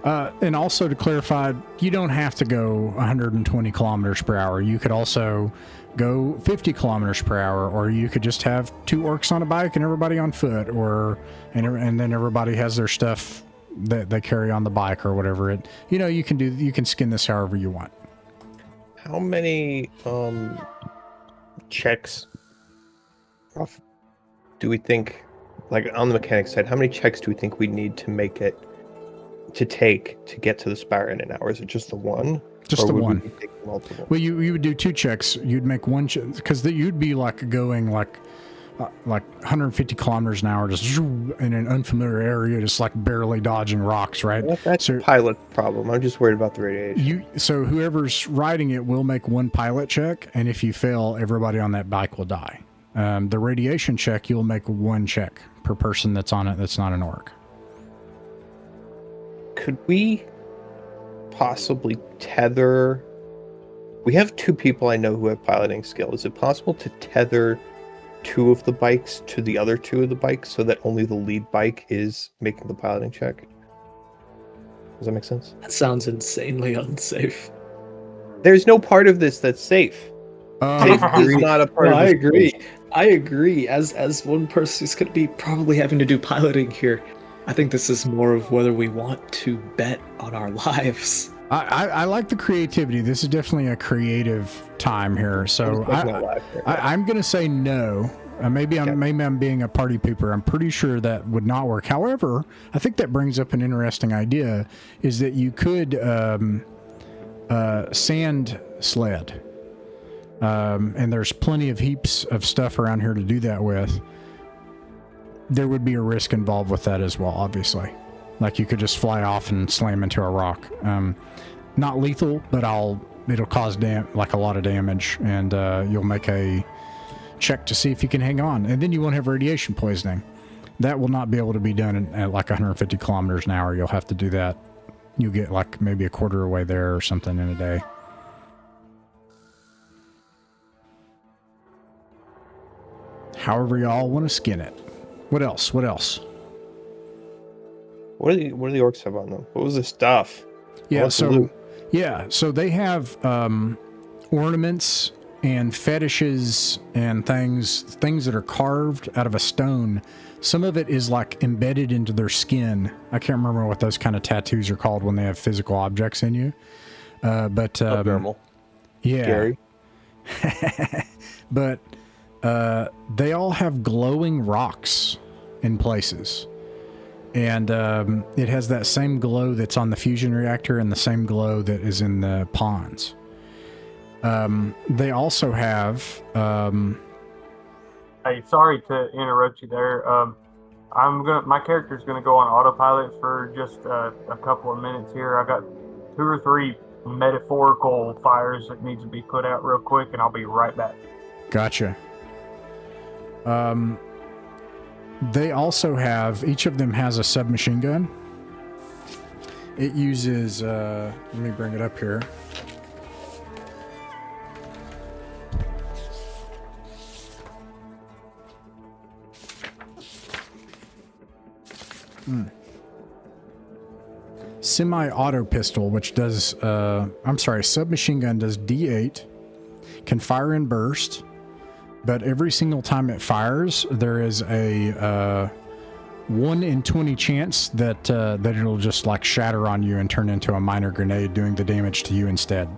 And also to clarify, you don't have to go 120 kilometers per hour. You could also go 50 kilometers per hour, or you could just have 2 orcs on a bike and everybody on foot, and then everybody has their stuff that they carry on the bike or whatever. You can skin this however you want. How many checks do we think, like on the mechanic side, how many checks do we think we need to take to get to the spire in an hour? Is it just the one? Just Or the would one. we be taking multiple? Well, you would do 2 checks. You'd make one because you'd be like going like 150 kilometers an hour, just in an unfamiliar area, just like barely dodging rocks, right? That's a pilot problem. I'm just worried about the radiation. So whoever's riding it will make one pilot check, and if you fail, everybody on that bike will die. The radiation check, you'll make 1 check per person that's on it that's not an orc. Could we possibly tether... We have 2 people I know who have piloting skill. Is it possible to tether 2 of the bikes to the other 2 of the bikes so that only the lead bike is making the piloting check? Does that make sense? That sounds insanely unsafe. There's no part of this that's safe. Safety is not a part No, of I this. agree. I agree. As one person who's going to be probably having to do piloting here, I think this is more of whether we want to bet on our lives. I like the creativity. This is definitely a creative time here. So I'm going to say no. Maybe I'm being a party pooper. I'm pretty sure that would not work. However, I think that brings up an interesting idea, is that you could sand sled. And there's plenty of heaps of stuff around here to do that with. There would be a risk involved with that as well, obviously. Like you could just fly off and slam into a rock. Not lethal, but it'll cause like a lot of damage, and you'll make a check to see if you can hang on, and then you won't have radiation poisoning. That will not be able to be done at like 150 kilometers an hour. You'll have to do that. You'll get like maybe a quarter away there or something in a day. However y'all want to skin it. What else? What do the orcs have on them? What was the stuff? So they have ornaments and fetishes and things that are carved out of a stone. Some of it is like embedded into their skin. I can't remember what those kind of tattoos are called when they have physical objects in you. Epidermal. Yeah. Scary. But they all have glowing rocks in places. And it has that same glow that's on the fusion reactor and the same glow that is in the ponds. They also have... Hey, sorry to interrupt you there. My character's gonna go on autopilot for just a couple of minutes here. I got 2 or 3 metaphorical fires that needs to be put out real quick, and I'll be right back. Gotcha. They also have, each of them has a submachine gun. It uses, let me bring it up here. Semi-auto pistol, which does, submachine gun does D8, can fire in burst, but every single time it fires, there is a 1 in 20 chance that it'll just like shatter on you and turn into a minor grenade, doing the damage to you instead.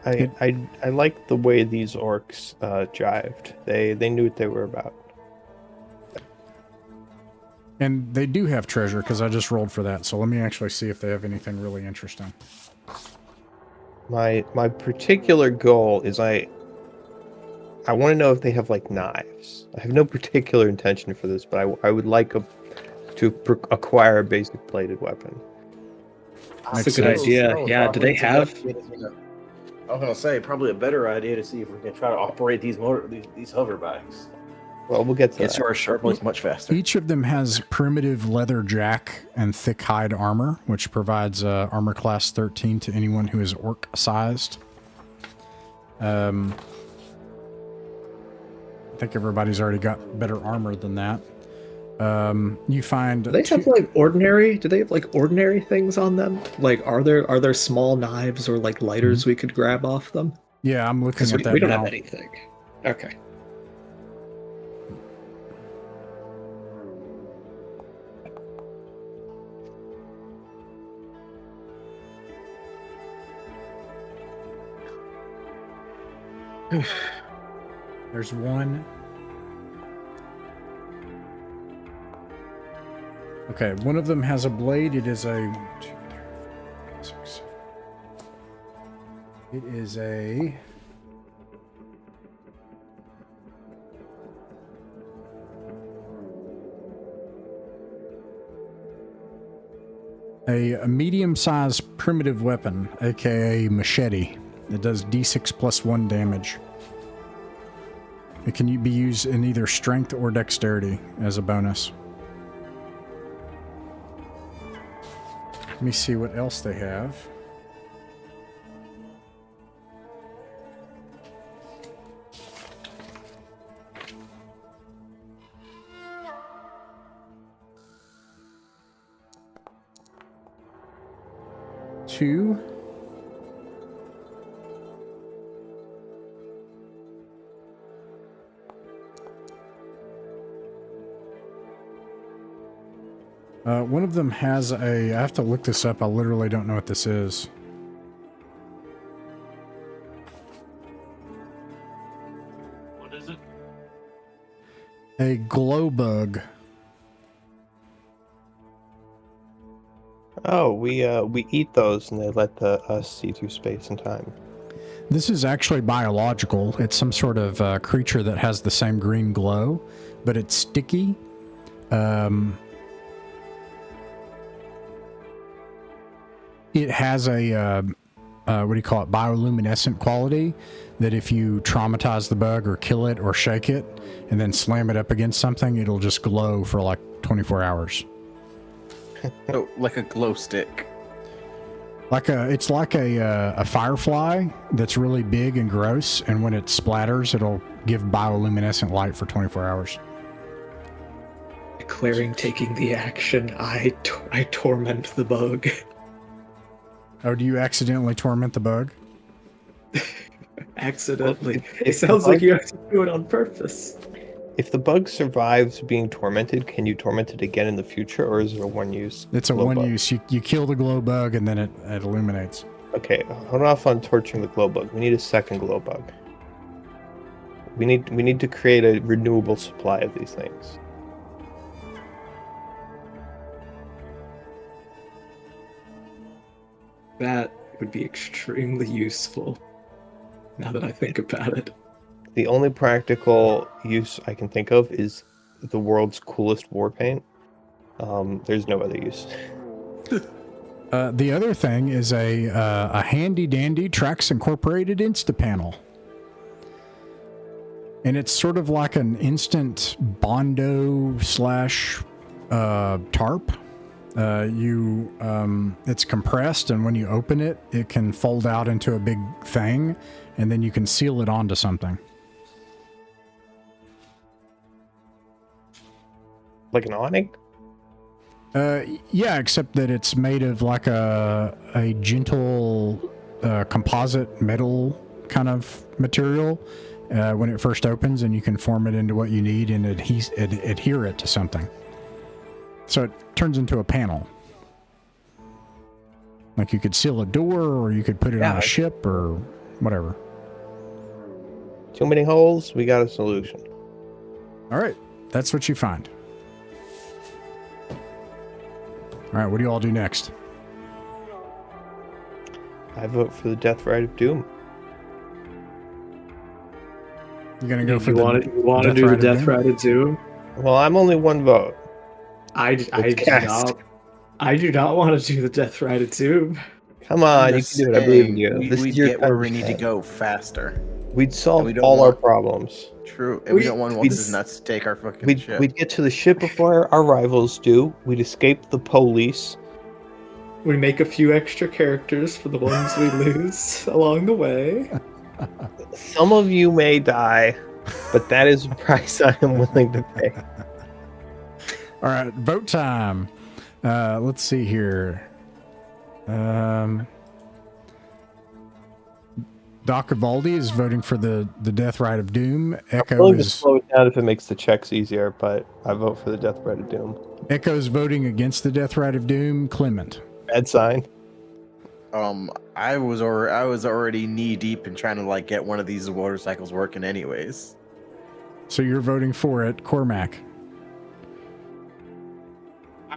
I like the way these orcs jived. They knew what they were about. And they do have treasure, because I just rolled for that. So let me actually see if they have anything really interesting. My particular goal is I want to know if they have like knives. I have no particular intention for this, but I would like to acquire a basic bladed weapon. That's a good idea. Yeah, do they have... I was gonna say probably a better idea to see if we can try to operate these hover bikes. Well, we'll get to Gets that. to our sharp points much faster. Each of them has primitive leather jack and thick hide armor, which provides armor class 13 to anyone who is orc sized. I think everybody's already got better armor than that. You find... Do they have like ordinary? Do they have like ordinary things on them? Like, are there small knives or like lighters we could grab off them? Yeah, I'm looking at that we don't now. have anything. Okay. There's one. Okay, one of them has a blade. It is a It is a medium-sized primitive weapon, aka machete. It does d6 plus 1 damage. It can be used in either strength or dexterity as a bonus. Let me see what else they have. Two. One of them has I have to look this up. I literally don't know what this is. What is it? A glow bug. Oh, we eat those and they let us see through space and time. This is actually biological. It's some sort of creature that has the same green glow, but it's sticky. It has a, what do you call it, bioluminescent quality that if you traumatize the bug or kill it or shake it and then slam it up against something, it'll just glow for like 24 hours. Oh, like a glow stick. It's like a firefly that's really big and gross, and when it splatters, it'll give bioluminescent light for 24 hours. Declaring taking the action, I torment the bug. Oh, do you accidentally torment the bug? Accidentally. Well, It sounds like you have to do it on purpose. If the bug survives being tormented, can you torment it again in the future, or is it a one-use? It's a glow bug? one-use. You kill the glow bug, and then it illuminates. Okay, hold off on torturing the glow bug. We need a second glow bug. We need to create a renewable supply of these things. That would be extremely useful, now that I think about it. The only practical use I can think of is the world's coolest war paint. There's no other use. The other thing is a handy-dandy Trax Incorporated Instapanel. And it's sort of like an instant Bondo slash tarp. It's compressed, and when you open it, it can fold out into a big thing, and then you can seal it onto something. Like an awning? Yeah, except that it's made of like a gentle composite metal kind of material when it first opens, and you can form it into what you need and adhere it to something. So it turns into a panel. Like you could seal a door, or you could put it on a ship, or whatever. Too many holes? We got a solution. All right, that's what you find. All right, what do you all do next? I vote for the Death Ride of Doom. You're gonna go for you want to do the Death Ride of Doom? Well, I'm only one vote. I do not want to do the Death Ride of Doom. Come on, you can do it. I believe in you. We get where we need to go faster. We'd solve all our problems. True, and we don't want Waltz's nuts to take our fucking ship. We'd get to the ship before our rivals do. We'd escape the police. We make a few extra characters for the ones we lose along the way. Some of you may die, but that is a price I am willing to pay. All right, vote time. Let's see here. Doc Evaldi is voting for the Death Ride of Doom. I'm willing to slow it down if it makes the checks easier, but I vote for the Death Ride of Doom. Echo's voting against the Death Ride of Doom. Clement. Bad sign. I was already knee deep in trying to get one of these motorcycles working anyways. So you're voting for it, Cormac.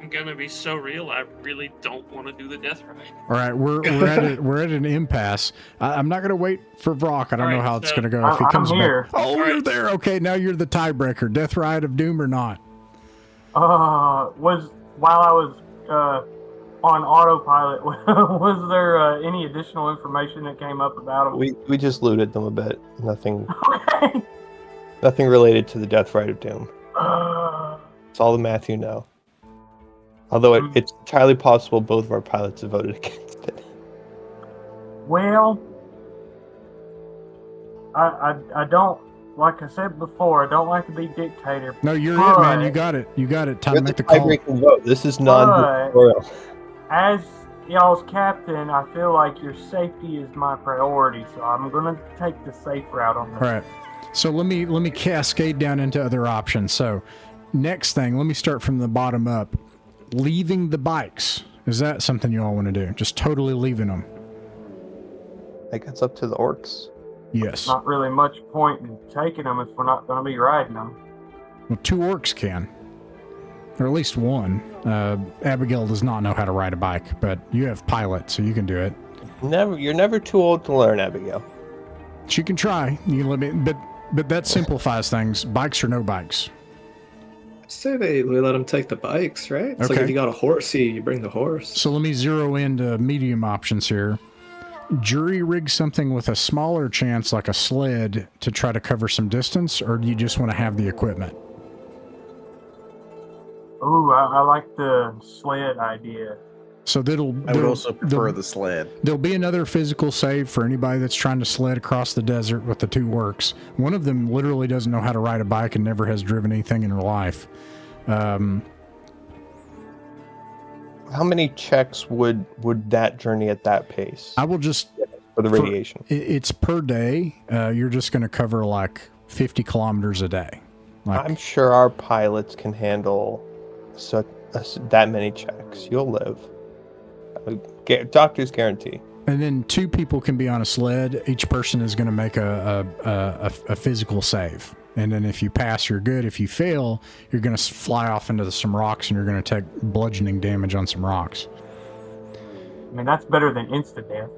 I'm gonna be so real. I really don't want to do the death ride. All right, we're at an impasse. I'm not gonna wait for Vrock. I don't know Alright, how it's so- gonna go if he I'm comes here. back. Oh, you're Alright. there. Okay, now you're the tiebreaker. Death ride of doom or not? Was while I was on autopilot, was there any additional information that came up about him? We just looted them a bit. Nothing Okay. nothing related to the Death Ride of Doom. Uh, It's all the math you know. Although it's entirely possible both of our pilots have voted against it. well, I don't, like I said before, I don't like to be dictator. No, you're it, man. You But got it. You got it. Time You're to make the the call. tie-breaking vote. This is non-dictatorial. as y'all's captain, I feel like your safety is my priority, so I'm gonna take the safe route on this. All right. So let me cascade down into other options. So next thing, let me start from the bottom up. Leaving the bikes. Is that something you all want to do? Just totally leaving them? I think it's up to the orcs. Yes. Not really much point in taking them if we're not gonna be riding them. Well, 2 orcs can. Or at least one. Abigail does not know how to ride a bike, but you have pilot, so you can do it. You're never too old to learn, Abigail. She can try. You can let me, but that simplifies things. Bikes or no bikes. I'd say we let them take the bikes, right? It's like Okay. if you got a horse, you bring the horse. So let me zero into medium options here. Jury rig something with a smaller chance, like a sled, to try to cover some distance, or do you just want to have the equipment? Ooh, I like the sled idea. So I would also prefer the sled. There'll be another physical save for anybody that's trying to sled across the desert with the 2 orcs. One of them literally doesn't know how to ride a bike and never has driven anything in her life. How many checks would that journey at that pace I will just for the radiation? It's per day. You're just going to cover like 50 kilometers a day. Like, I'm sure our pilots can handle that many checks. You'll live. Doctor's guarantee. and then 2 people can be on a sled. Each person is going to make a physical save. And then if you pass, you're good. If you fail, you're going to fly off into some rocks and you're going to take bludgeoning damage on some rocks. I mean, that's better than instant death.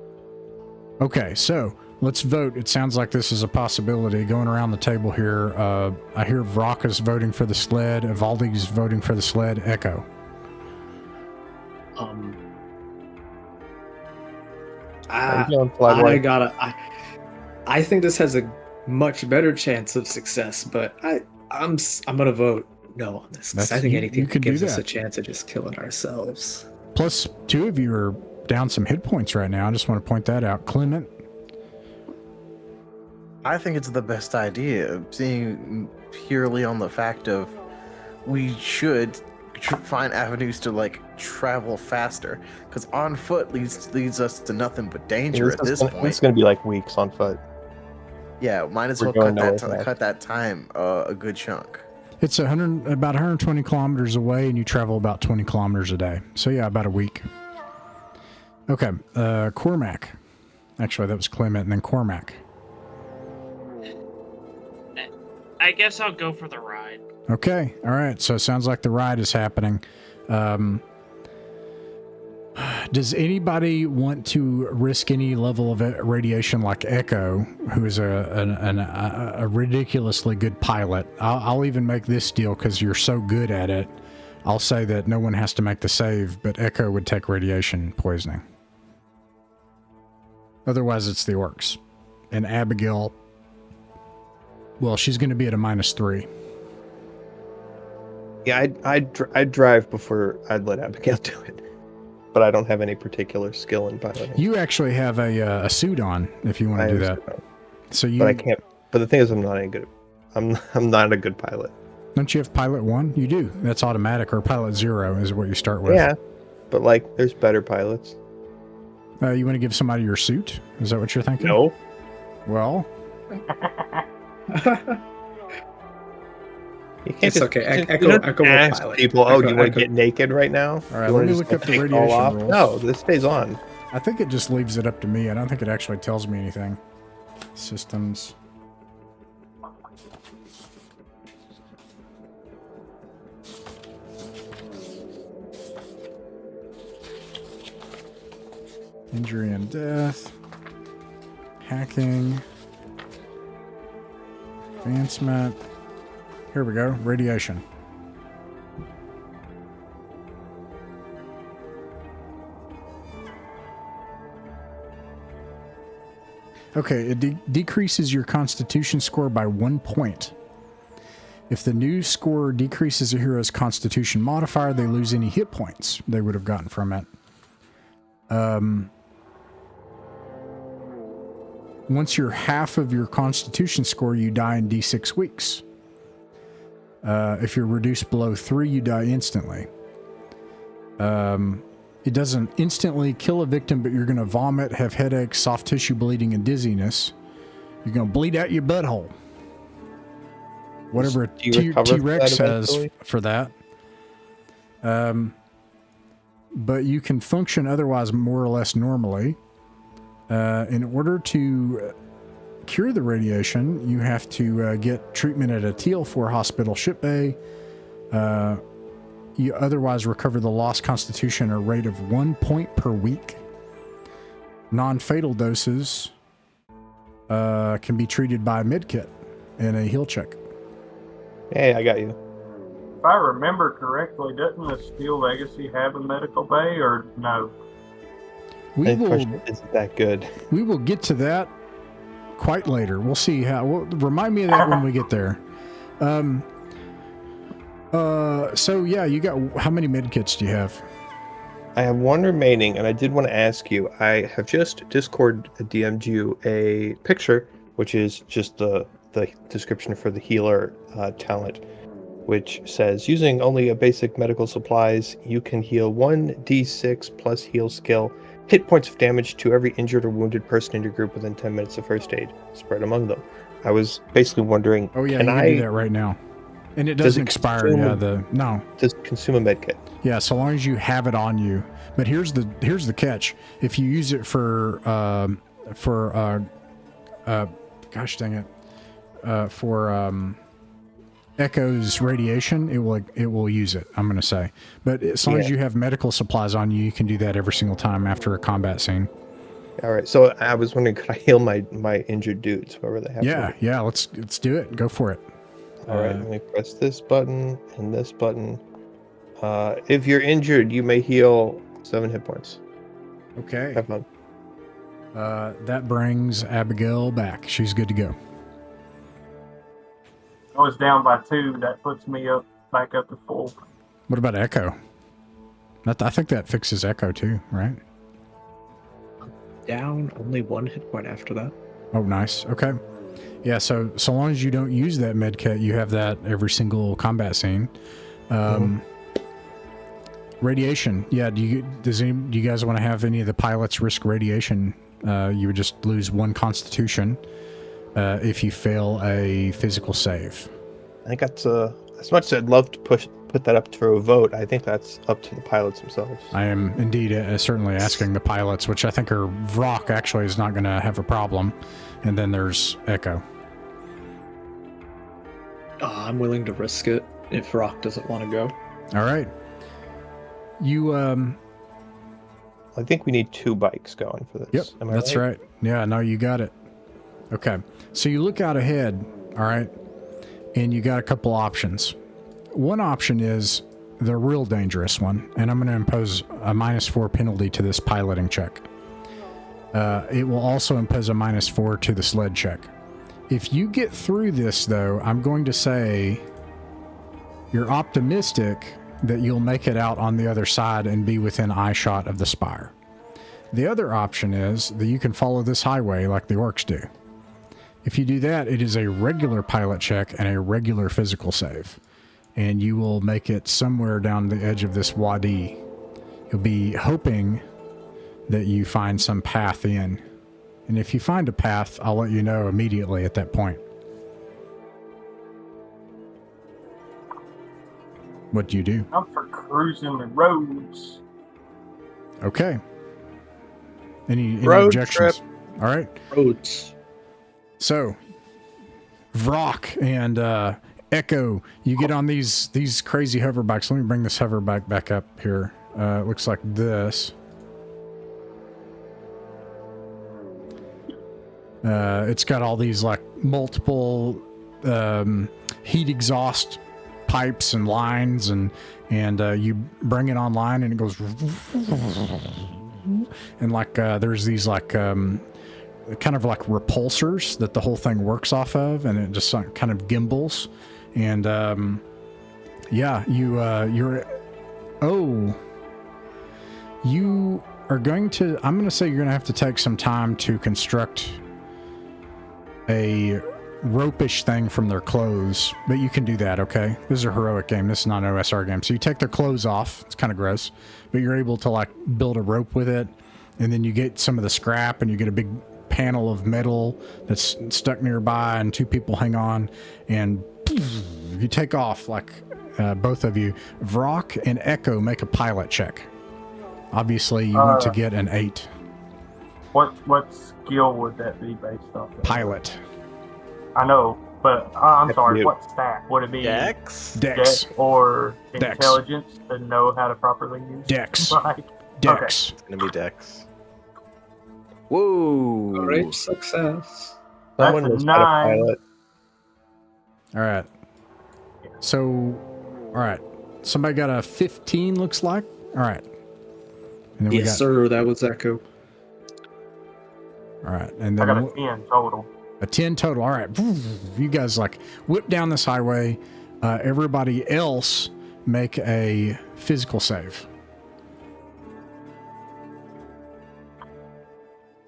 Okay, so let's vote. It sounds like this is a possibility. Going around the table here, I hear Vraka's voting for the sled, Evaldi's voting for the sled, Echo. I think this has a much better chance of success, but I'm gonna vote no on this. 'Cause That's- I think you anything could do gives us that. a chance of just killing ourselves. Plus, 2 of you are down some hit points right now. I just want to point that out. Clement, I think it's the best idea, seeing purely on the fact of we should find avenues to like travel faster, because on foot leads us to nothing but danger at this It's point. going to be like weeks on foot. Yeah, might as We're well going cut nowhere that fast. cut that time a good chunk. it's about 120 kilometers away, and you travel about 20 kilometers a day. So yeah, about a week. Okay, Cormac. Actually, that was Clement, and then Cormac. I guess I'll go for the ride. Okay, all right. So it sounds like the ride is happening. Does anybody want to risk any level of radiation like Echo, who is a ridiculously good pilot? I'll even make this deal because you're so good at it. I'll say that no one has to make the save, but Echo would take radiation poisoning. Otherwise, it's the orcs. And Abigail, well, she's going to be at a -3. Yeah, I'd drive before I'd let Abigail do it. But I don't have any particular skill in piloting. You actually have a suit on if you want to do that. So you, But I can't. But the thing is, I'm not any good. I'm not a good pilot. don't you have pilot 1? You do. That's automatic, or pilot 0 is what you start with. Yeah, but like, there's better pilots. You want to give somebody your suit? Is that what you're thinking? No. Well, You can't It's just, okay. you Echo don't will ask pilot. people, oh, do you want Echo- to get naked right now? all right. You Let wanna me just look up the take it all radiation off? rules. No, this stays on. I think it just leaves it up to me. I don't think it actually tells me anything. Systems. Injury and death. Hacking. Advancement. Here we go. Radiation. Okay, it decreases your constitution score by 1 point. If the new score decreases a hero's constitution modifier, they lose any hit points they would have gotten from it. Once you're half of your constitution score, you die in D6 weeks. If you're reduced below 3, you die instantly. It doesn't instantly kill a victim, but you're going to vomit, have headaches, soft tissue bleeding, and dizziness. You're going to bleed out your butthole. Whatever T-Rex says for that. But you can function otherwise more or less normally. In order to cure the radiation, you have to get treatment at a TL4 hospital ship bay. You otherwise recover the lost constitution at a rate of 1 point per week. Non-fatal doses can be treated by a medkit and a heal check. Hey, I got you. If I remember correctly, doesn't the Steel Legacy have a medical bay, or no? Isn't that good? We will get to that quite later. We'll see how. Remind me of that when we get there. So yeah, you got, how many medkits do you have? I have 1 remaining, and I did want to ask you. I have just Discord DM'd you a picture, which is just the description for the healer talent, which says, using only a basic medical supplies, you can heal 1d6 plus heal skill hit points of damage to every injured or wounded person in your group within 10 minutes of first aid, spread among them. I was basically wondering, oh yeah, you can do that right now. And it doesn't expire. No. Does it consume a medkit? Yeah, so long as you have it on you. But here's the catch. If you use it for gosh dang it, for Echo's radiation, it will use it, I'm gonna say. But as long as you have medical supplies on you, you can do that every single time after a combat scene. All right. So I was wondering, could I heal my injured dudes, whoever they have? Yeah. Let's do it. Go for it. All right, let me press this button and this button. If you're injured, you may heal 7 hit points. Okay. Have fun. That brings Abigail back. She's good to go. I was down by 2. That puts me back up to full. What about Echo? I think that fixes Echo too, right? Down, only 1 hit point after that. Oh, nice. Okay. Yeah, so long as you don't use that medkit, you have that every single combat scene. Radiation. Yeah, do you guys want to have any of the pilots risk radiation? You would just lose 1 constitution if you fail a physical save. I think that's as much as I'd love to put that up to a vote. I think that's up to the pilots themselves. I am indeed certainly asking the pilots, which I think are Vrock actually is not going to have a problem, and then there's Echo. I'm willing to risk it if Rock doesn't want to go. All right. You I think we need 2 bikes going for this. Yep, that's right. Yeah, no, you got it. Okay, so you look out ahead, all right, and you got a couple options. One option is the real dangerous one, and I'm going to impose a -4 penalty to this piloting check. It will also impose a -4 to the sled check. If you get through this, though, I'm going to say you're optimistic that you'll make it out on the other side and be within eyeshot of the spire. The other option is that you can follow this highway like the orcs do. If you do that, it is a regular pilot check and a regular physical save, and you will make it somewhere down the edge of this wadi. You'll be hoping that you find some path in. And if you find a path, I'll let you know immediately at that point. What do you do? I'm for cruising the roads. Okay. Any Road objections? trip. All right. Roads. So, Vrock and Echo, you get on these crazy hover bikes. Let me bring this hover bike back up here. It looks like this. It's got all these like multiple heat exhaust pipes and lines, and you bring it online and it goes, and like there's these like kind of like repulsors that the whole thing works off of, and it just kind of gimbals, and yeah, you are going to, I'm going to say you're going to have to take some time to construct a rope-ish thing from their clothes, but you can do that, okay? This is a heroic game. This is not an OSR game. So you take their clothes off. It's kind of gross, but you're able to like build a rope with it, and then you get some of the scrap, and you get a big panel of metal that's stuck nearby, and 2 people hang on, and you take off like both of you. Vrock and Echo make a pilot check. Obviously, you want to get an 8. What skill would that be based off of? Pilot. I know, but I'm sorry, what stat? Would it be Dex? Dex. Or Dex. intelligence to know how to properly use Dex. Right. Dex. It's gonna be Dex. Whoa! Great success. Someone That's a was not a 9. pilot. All right. So, all right. Somebody got a 15, looks like. All right. And then Yes, sir. That was Echo. All right. And I then got a 10 total. a 10 total. All right. You guys like whip down this highway. Everybody else make a physical save.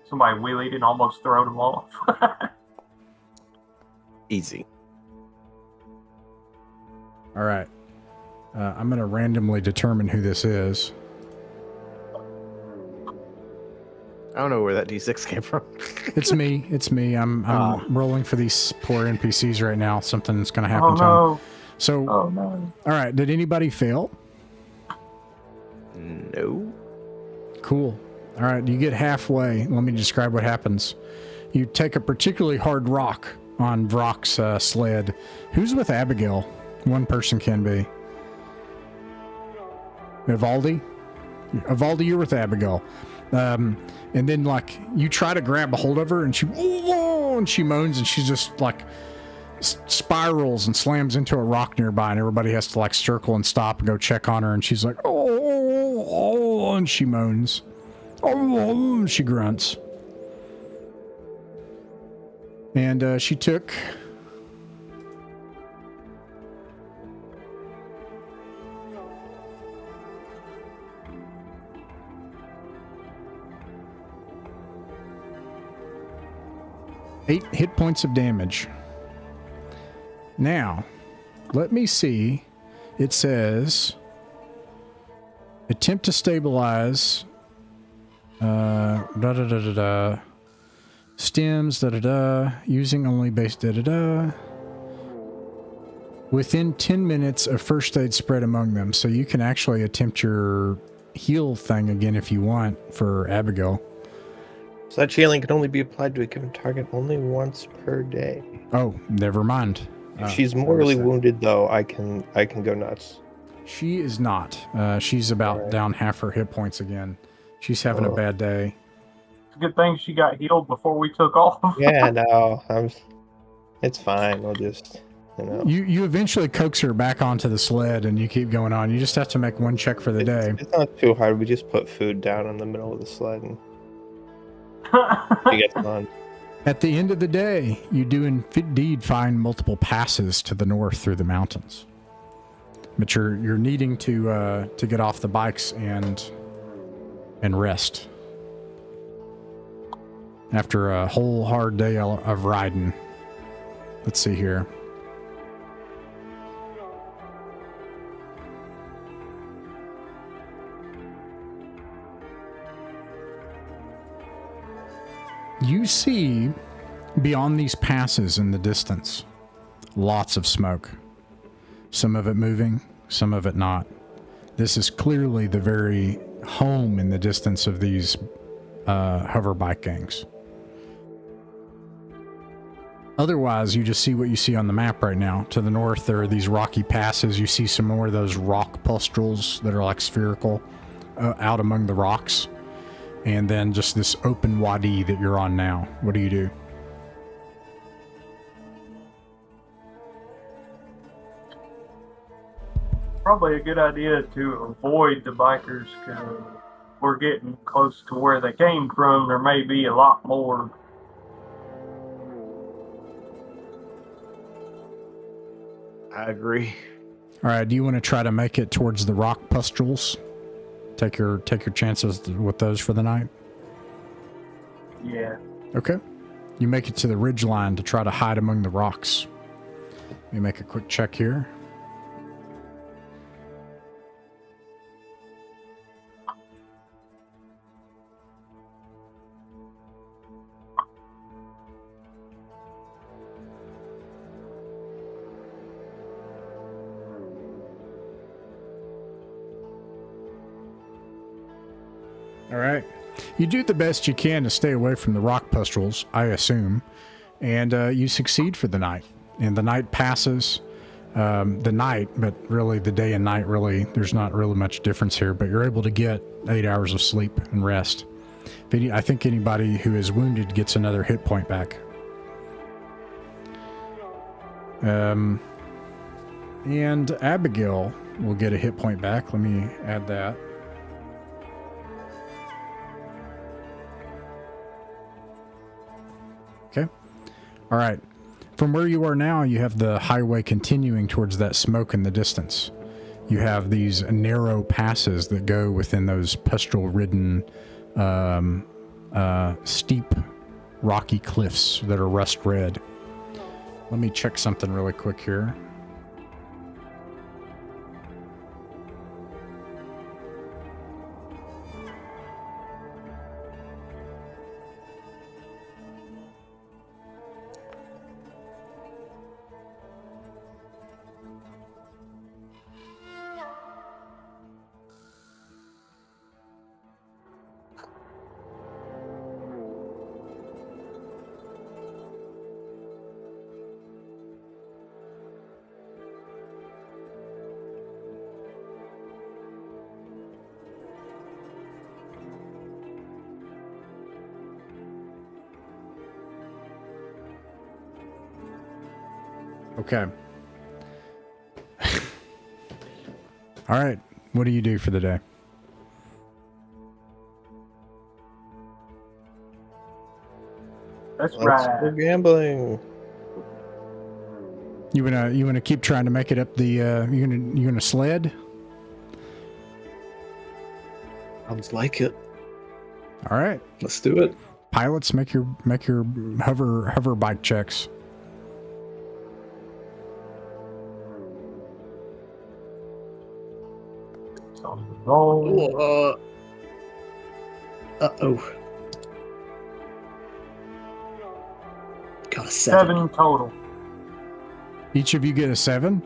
Somebody wheelied and almost thrown them off. Easy. All right. I'm going to randomly determine who this is. I don't know where that D6 came from. It's me. It's me. I'm rolling for these poor NPCs right now. Something's going to Oh happen to them. no. So, Oh no. all right. Did anybody fail? No. Cool. All right. You get halfway. Let me describe what happens. You take a particularly hard rock on Vrock's sled. Who's with Abigail? One person can be. Evaldi? Evaldi, you're with Abigail. And then like you try to grab a hold of her, and she moans, and she just like spirals and slams into a rock nearby, and everybody has to like circle and stop and go check on her, and she's like, oh, and she moans, oh, and she grunts, and she took 8 hit points of damage. Now, let me see. It says, attempt to stabilize, stems, using only base, within 10 minutes of first aid spread among them. So you can actually attempt your heal thing again if you want for Abigail. Such healing can only be applied to a given target only once per day. Oh, never mind. If she's mortally wounded, though, I can go nuts. She is not. She's about down half her hit points again. She's having a bad day. It's a good thing she got healed before we took off. Yeah, no, it's fine. I'll just, You eventually coax her back onto the sled, and you keep going on. You just have to make one check for the day. It's not too hard. We just put food down in the middle of the sled, and she gets on. At the end of the day, you do indeed find multiple passes to the north through the mountains. But you're needing to get off the bikes and rest after a whole hard day of riding. Let's see here. You see beyond these passes in the distance, lots of smoke. Some of it moving, some of it not. This is clearly the very home in the distance of these hover bike gangs. Otherwise, you just see what you see on the map right now. To the north, there are these rocky passes. You see some more of those rock pustules that are like spherical out among the rocks. And then just this open wadi that you're on now. What do you do? probably a good idea to avoid the bikers because we're getting close to where they came from. There may be a lot more. I agree. All right. Do you want to try to make it towards the rock pustules? Take your chances with those for the night. Yeah. Okay. You make it to the ridge line to try to hide among the rocks. Let me make a quick check here. All right. You do the best you can to stay away from the rock pustules, I assume, and you succeed for the night. And the night passes, but really the day and night, really, there's not really much difference here, but you're able to get 8 hours of sleep and rest. I think anybody who is wounded gets another hit point back. And Abigail will get a hit point back. Let me add that. Okay. All right. From where you are now, you have the highway continuing towards that smoke in the distance. You have these narrow passes that go within those pustule-ridden, steep, rocky cliffs that are rust red. Let me check something really quick here. Okay. All right. What do you do for the day? That's Let's right. go gambling. You wanna keep trying to make it up the you gonna sled? Sounds like it. All right. Let's do it. Pilots, make your hover bike checks. Roll. Uh-oh. Got a 7 total. Each of you get a 7?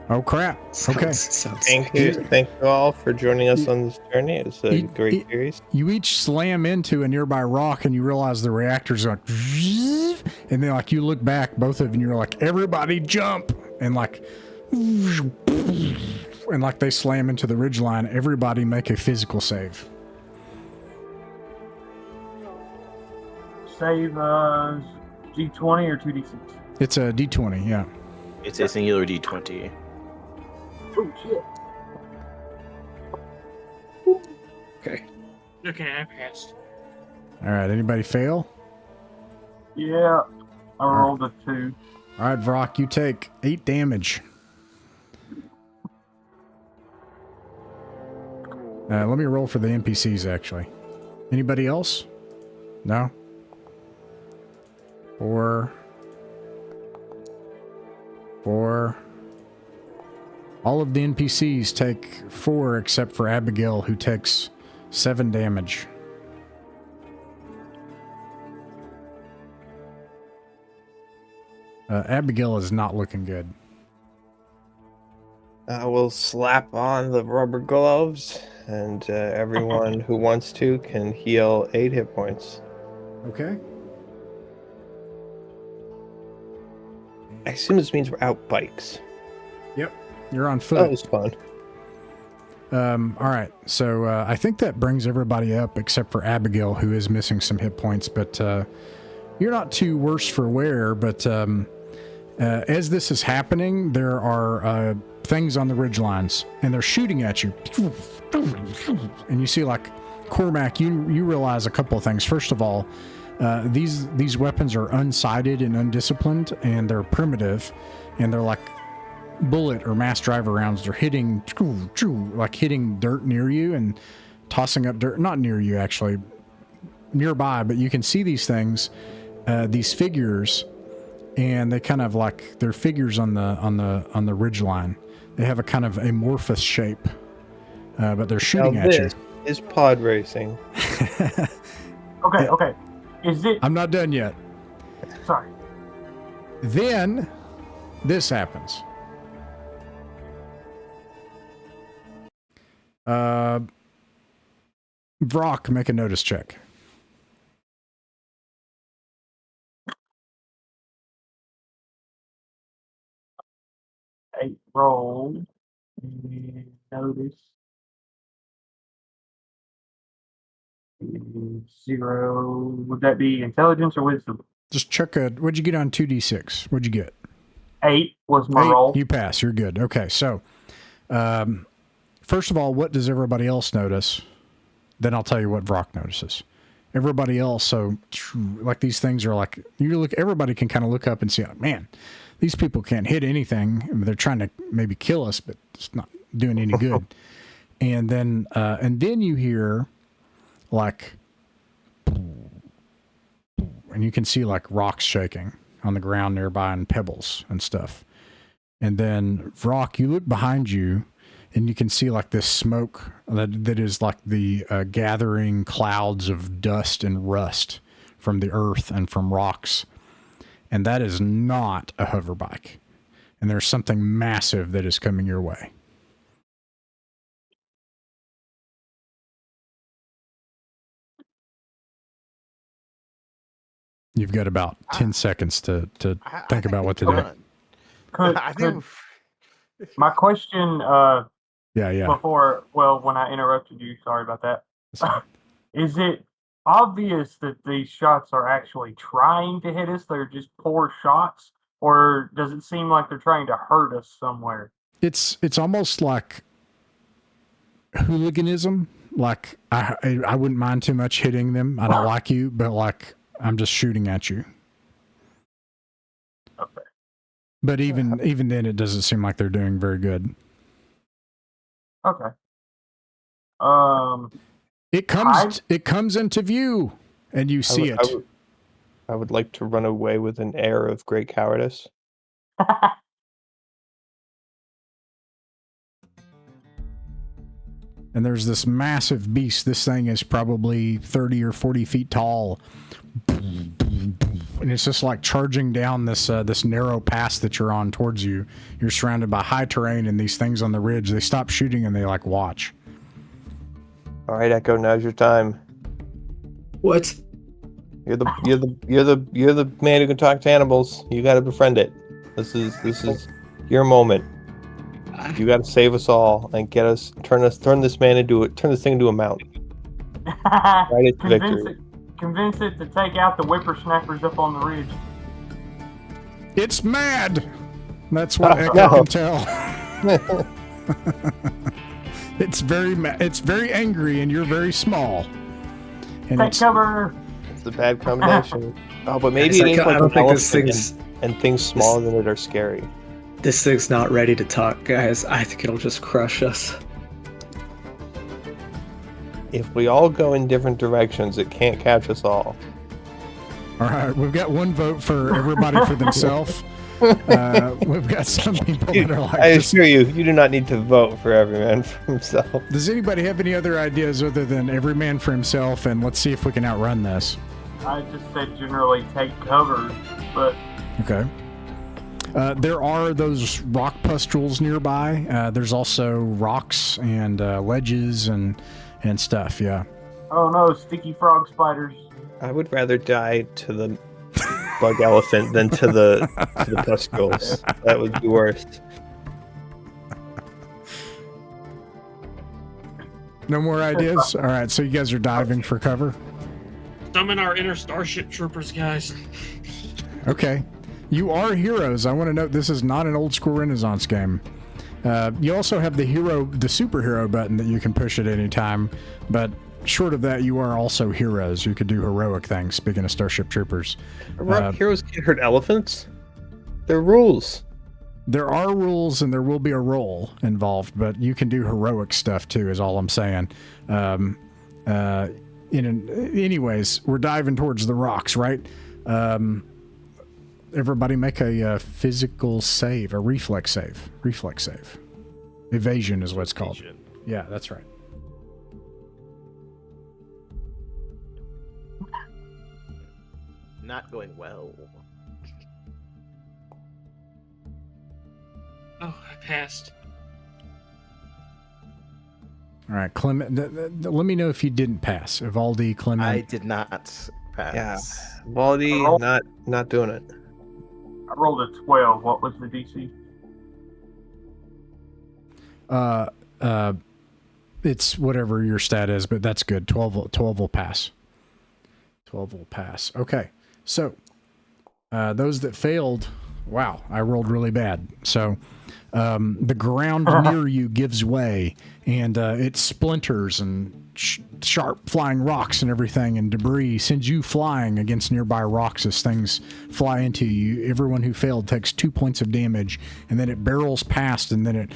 Oh crap. Okay. Sounds Thank you all for joining us on this journey. It's a great series. You each slam into a nearby rock and you realize the reactor's like, and then like you look back, both of you, and you're like, everybody jump, and like they slam into the ridgeline. Everybody make a physical save. Save D20 or 2D6? It's a D20, yeah. It's a singular D20. Oh shit. Okay. Okay, I passed. All right, anybody fail? Yeah, I rolled a 2. All right, Vrock, you take 8 damage. Let me roll for the NPCs, actually. Anybody else? No? 4. All of the NPCs take 4 except for Abigail, who takes 7 damage. Abigail is not looking good. I will slap on the rubber gloves, and everyone who wants to can heal 8 hit points. Okay. I assume this means we're out bikes. Yep. You're on That foot. was fun. All right. So I think that brings everybody up except for Abigail, who is missing some hit points. But you're not too worse for wear. But As this is happening, there are things on the ridge lines, and they're shooting at you. And you see, like, Cormac, you realize a couple of things. First of all, these weapons are unsighted and undisciplined, and they're primitive, and they're like bullet or mass driver rounds. They're hitting, like hitting dirt near you and tossing up dirt. Not near you, actually, nearby, but you can see these things, these figures, and they kind of like, they're figures on the ridge line. They have a kind of amorphous shape, but they're shooting at you. Is pod racing. Okay. Is it? I'm not done yet. Sorry. Then this happens. Vrock, make a notice check. Roll. Notice. 0. Would that be intelligence or wisdom? Just check what'd you get on 2d6? What'd you get? 8 was my 8, roll. You pass. You're good. Okay, so first of all, what does everybody else notice? Then I'll tell you what Vrock notices. Everybody else, so like these things are like, everybody can kind of look up and see, like, man, these people can't hit anything. I mean, they're trying to maybe kill us, but it's not doing any good. And then you hear like, and you can see like rocks shaking on the ground nearby and pebbles and stuff. And then Vrock, you look behind you and you can see like this smoke that is like the gathering clouds of dust and rust from the earth and from rocks. And that is not a hover bike. And there's something massive that is coming your way. You've got about 10 seconds to think about what to do. My question, yeah. before, when I interrupted you, sorry about that. Is it obvious that these shots are actually trying to hit us? They're just poor shots? Or does it seem like they're trying to hurt us somewhere? It's almost like hooliganism. Like, I wouldn't mind too much hitting them. I don't like you, but like, I'm just shooting at you. Okay. But even then, it doesn't seem like they're doing very good. Okay. It comes into view, and you see it. I would like to run away with an air of great cowardice. And there's this massive beast. This thing is probably 30 or 40 feet tall. And it's just like charging down this narrow pass that you're on towards you. You're surrounded by high terrain and these things on the ridge. They stop shooting and they like watch. All right, Echo, now's your time. What? You're the man who can talk to animals. You got to befriend it. This is your moment. You got to save us all and turn this thing into a mountain. Right into victory. Convince it to take out the whippersnappers up on the ridge. It's mad. That's what Echo can tell. It's very angry, and you're very small. And take cover. It's a bad combination. But maybe it is like an elephant, and things smaller than it are scary. This thing's not ready to talk, guys. I think it'll just crush us. If we all go in different directions, it can't catch us all. All right, we've got one vote for everybody for themselves. We've got some people that are like... I assure you, you do not need to vote for every man for himself. Does anybody have any other ideas other than every man for himself, and let's see if we can outrun this? I just said generally take cover, but... Okay. There are those rock pustules nearby. There's also rocks and ledges and stuff, yeah. Oh no, sticky frog spiders. I would rather die to the bug elephant than to the pustules. That would be worst. No more ideas? All right, so you guys are diving for cover? Summon our inner Starship Troopers, guys. Okay. You are heroes. I want to note this is not an old school Renaissance game. You also have the superhero button that you can push at any time, but short of that, you are also heroes. You could do heroic things, speaking of Starship Troopers. Heroes can't hurt elephants. They're rules. There are rules, and there will be a roll involved, but you can do heroic stuff too, is all I'm saying. Anyways, we're diving towards the rocks, right? Everybody make a physical save, a reflex save. Reflex save. Evasion is what it's called. Yeah, that's right. Not going well. Oh, I passed. All right, Clement. Let me know if you didn't pass. Evaldi, Clement. I did not pass. Yeah, Baldy, not doing it. I rolled a 12. What was the DC? It's whatever your stat is, but that's good. 12 will pass. 12 will pass. Okay, so those that failed, wow, I rolled really bad. So the ground near you gives way, and it splinters and sharp flying rocks and everything, and debris sends you flying against nearby rocks as things fly into you. Everyone who failed takes 2 points of damage, and then it barrels past, and then it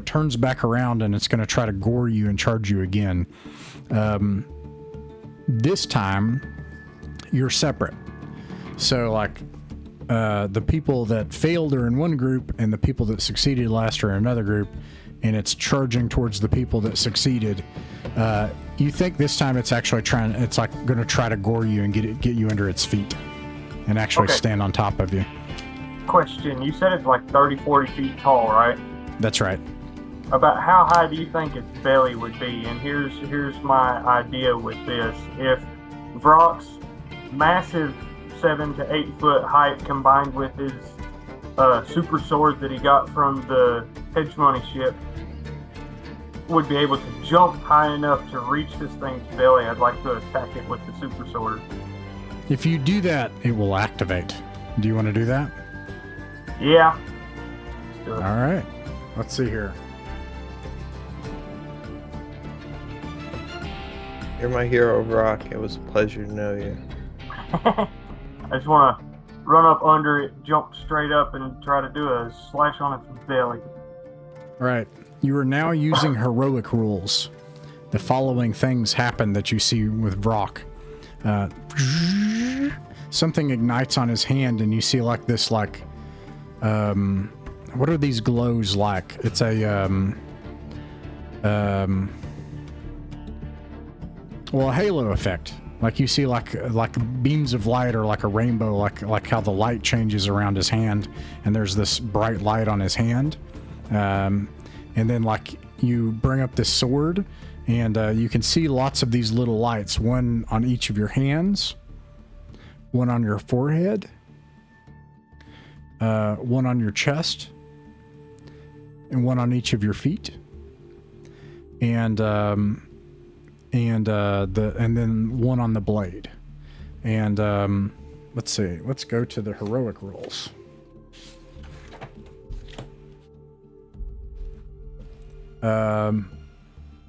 turns back around, and it's going to try to gore you and charge you again. This time, you're separate. So, like, the people that failed are in one group, and the people that succeeded last are in another group, and it's charging towards the people that succeeded. You think this time it's actually going to try to gore you and get you under its feet and actually stand on top of you. Question, you said it's like 30, 40 feet tall, right? That's right. About how high do you think its belly would be? And here's my idea with this. If Vrok's massive 7 to 8 foot height combined with his super sword that he got from the hegemony ship would be able to jump high enough to reach this thing's belly, I'd like to attack it with the super sword. If you do that, it will activate. Do you want to do that? Yeah. Let's do it. All right. Let's see here. You're my hero, Vrok. It was a pleasure to know you. I just want to run up under it, jump straight up, and try to do a slash on its belly. All right. You are now using heroic rules. The following things happen that you see with Vrok. Something ignites on his hand, and you see like this, what are these glows like? It's a, a halo effect. Like you see like beams of light or like a rainbow, like how the light changes around his hand, and there's this bright light on his hand. And then like you bring up this sword, and you can see lots of these little lights, one on each of your hands, one on your forehead, one on your chest, and one on each of your feet. And then one on the blade. And let's see. Let's go to the heroic rules.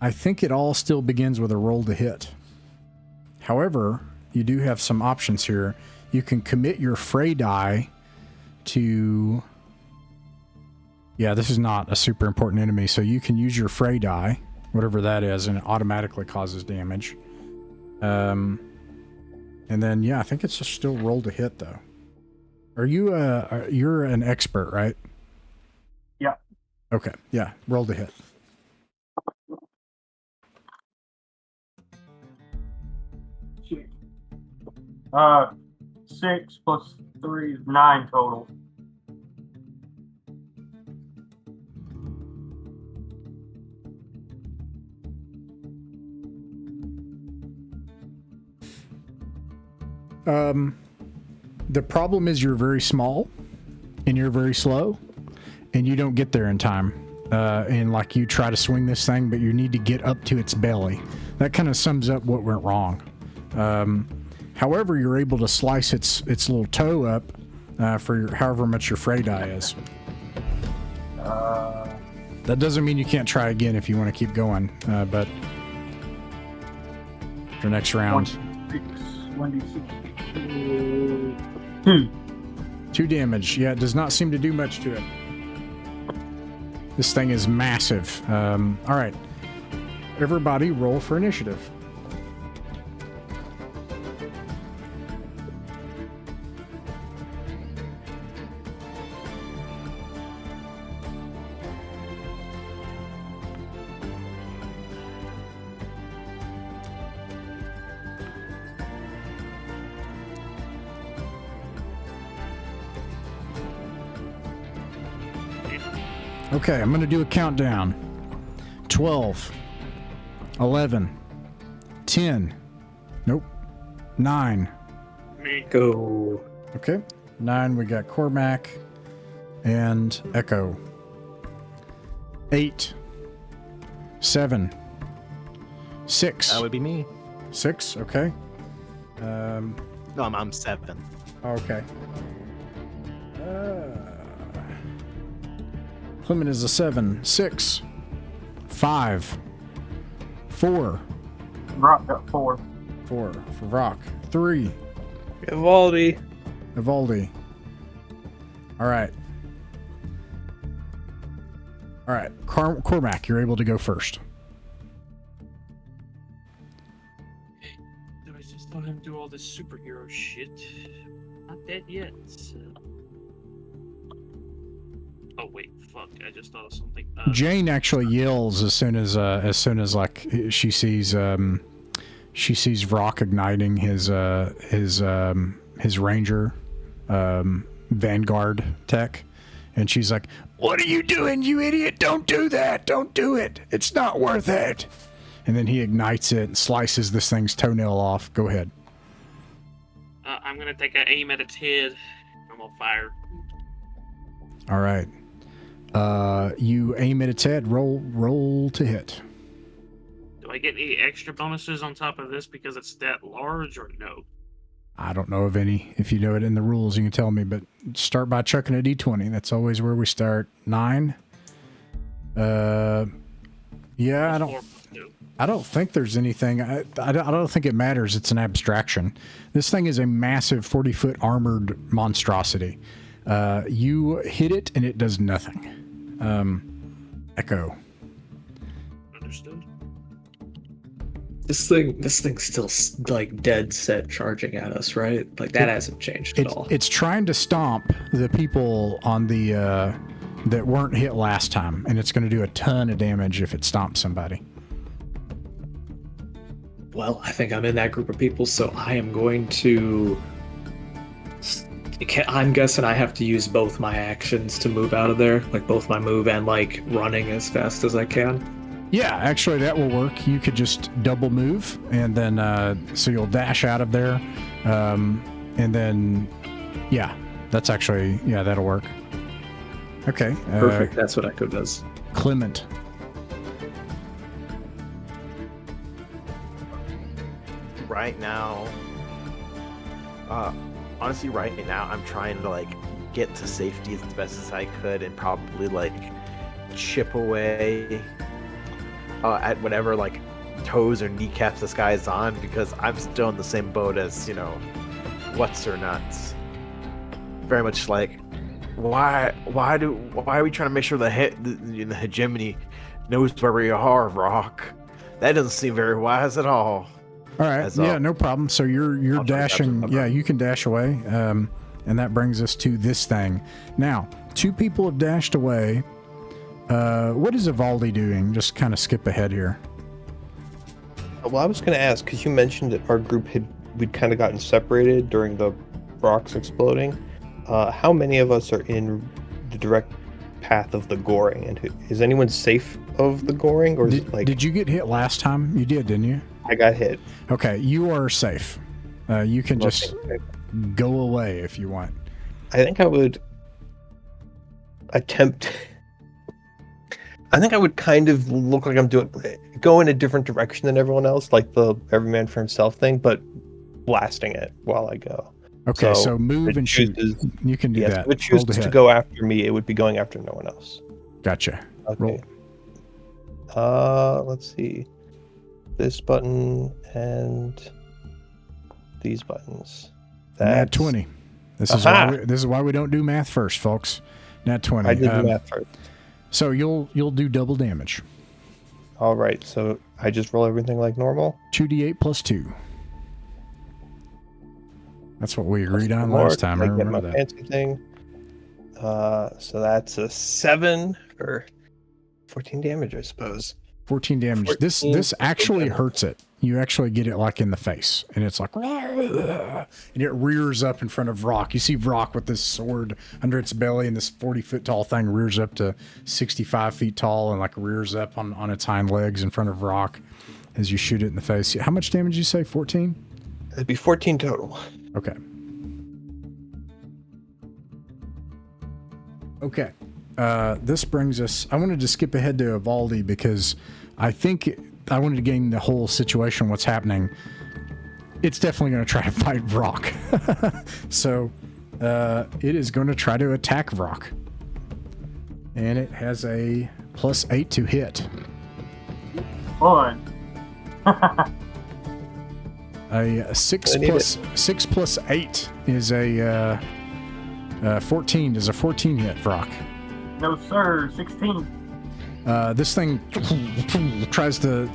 I think it all still begins with a roll to hit. However, you do have some options here. You can commit your fray die to... Yeah, this is not a super important enemy, so you can use your fray die, whatever that is, and it automatically causes damage. And then, yeah, I think it's just still roll to hit, though. Are you, you're an expert, right? Yeah. Okay, yeah, roll to hit. Shit. 6 plus 3 is 9 total. The problem is you're very small and you're very slow and you don't get there in time. And like you try to swing this thing, but you need to get up to its belly. That kind of sums up what went wrong. However, you're able to slice its little toe up for however much your fray die is. That doesn't mean you can't try again if you want to keep going, but for next round. 2. 2 damage. Yeah, it does not seem to do much to it. This thing is massive. All right. Everybody roll for initiative. Okay, I'm going to do a countdown. 12, 11, 10, nope, 9. Me. Go. Okay, 9, we got Cormac and Echo. 8, 7, 6. That would be me. 6, okay. No, I'm 7. Okay. Clement is a 7. 6, 5, 4. Rock got 4. 4 for Rock. 3. Vivaldi. Vivaldi. All right. All right. Cormac, you're able to go first. Do I just let him do all this superhero shit? Not dead yet. So... Oh wait, fuck! I just thought of something. Jane actually yells as soon as like she sees Rock igniting his Ranger Vanguard tech, and she's like, "What are you doing, you idiot? Don't do that! Don't do it! It's not worth it!" And then he ignites it and slices this thing's toenail off. Go ahead. I'm gonna take an aim at its head. I'm gonna fire. All right. You aim at its head. Roll to hit. Do I get any extra bonuses on top of this because it's that large, or no? I don't know of any. If you know it in the rules, you can tell me. But start by chucking a d20. That's always where we start. 9. Yeah, I don't think there's anything. I don't think it matters. It's an abstraction. This thing is a massive 40-foot armored monstrosity. You hit it and it does nothing. Echo. Understood. This thing's still like dead set charging at us, right? Like that hasn't changed at all. It's trying to stomp the people on the that weren't hit last time, and it's going to do a ton of damage if it stomps somebody. Well, I think I'm in that group of people, so I am going to... I'm guessing I have to use both my actions to move out of there, like both my move and like running as fast as I can. Yeah, actually that will work. You could just double move, and then so you'll dash out of there, and then yeah, that's actually that'll work. Okay, perfect. That's what Echo does. Clement. Right now, honestly, right now, I'm trying to like get to safety as best as I could, and probably like chip away at whatever like toes or kneecaps this guy is on, because I'm still in the same boat as what's her nuts. Very much like, why are we trying to make sure the hegemony knows where we are, Rock? That doesn't seem very wise at all. All right, no problem. So you're dashing. Yeah, you can dash away, and that brings us to this thing. Now, 2 people have dashed away. What is Vivaldi doing? Just kind of skip ahead here. Well, I was going to ask, because you mentioned that our group we'd kind of gotten separated during the rocks exploding. How many of us are in the direct path of the goring? And is anyone safe of the goring, or did you get hit last time? You did, didn't you? I got hit. Okay, you are safe. You can just go away if you want. I think I would attempt... I think I would kind of look like I'm go in a different direction than everyone else, like the every man for himself thing, but blasting it while I go. Okay, so move if it and shoot. chooses- You can do Yes, that. if it chooses to go after me, it would be going after no one else. Gotcha. Okay. Roll. Let's see. This button and these buttons. Nat 20. This is why we don't do math first, folks. Nat 20. I did the math first. So you'll do double damage. All right, so I just roll everything like normal. 2d8 plus 2. That's what we agreed on More, last time. I get remember my that. fancy thing. So that's a 7 for 14 damage, I suppose. 14 damage. 14 This actually damage. hurts it. You actually get it like in the face, and it's like, and it rears up in front of Vrock. You see Vrock with this sword under its belly, and this 40-foot tall thing rears up to 65 feet tall and like rears up on its hind legs in front of Vrock as you shoot it in the face. How much damage did you say? 14? It'd be 14 total. Okay. Okay. This brings us... I wanted to skip ahead to Evaldi because I think I wanted to gain the whole situation, what's happening. It's definitely going to try to fight Vrock. So, it is going to try to attack Vrock. And it has a +8 to hit. Fun. A 6 plus 8 is a 14. Does a 14 hit Vrock? No, sir. 16. This thing tries to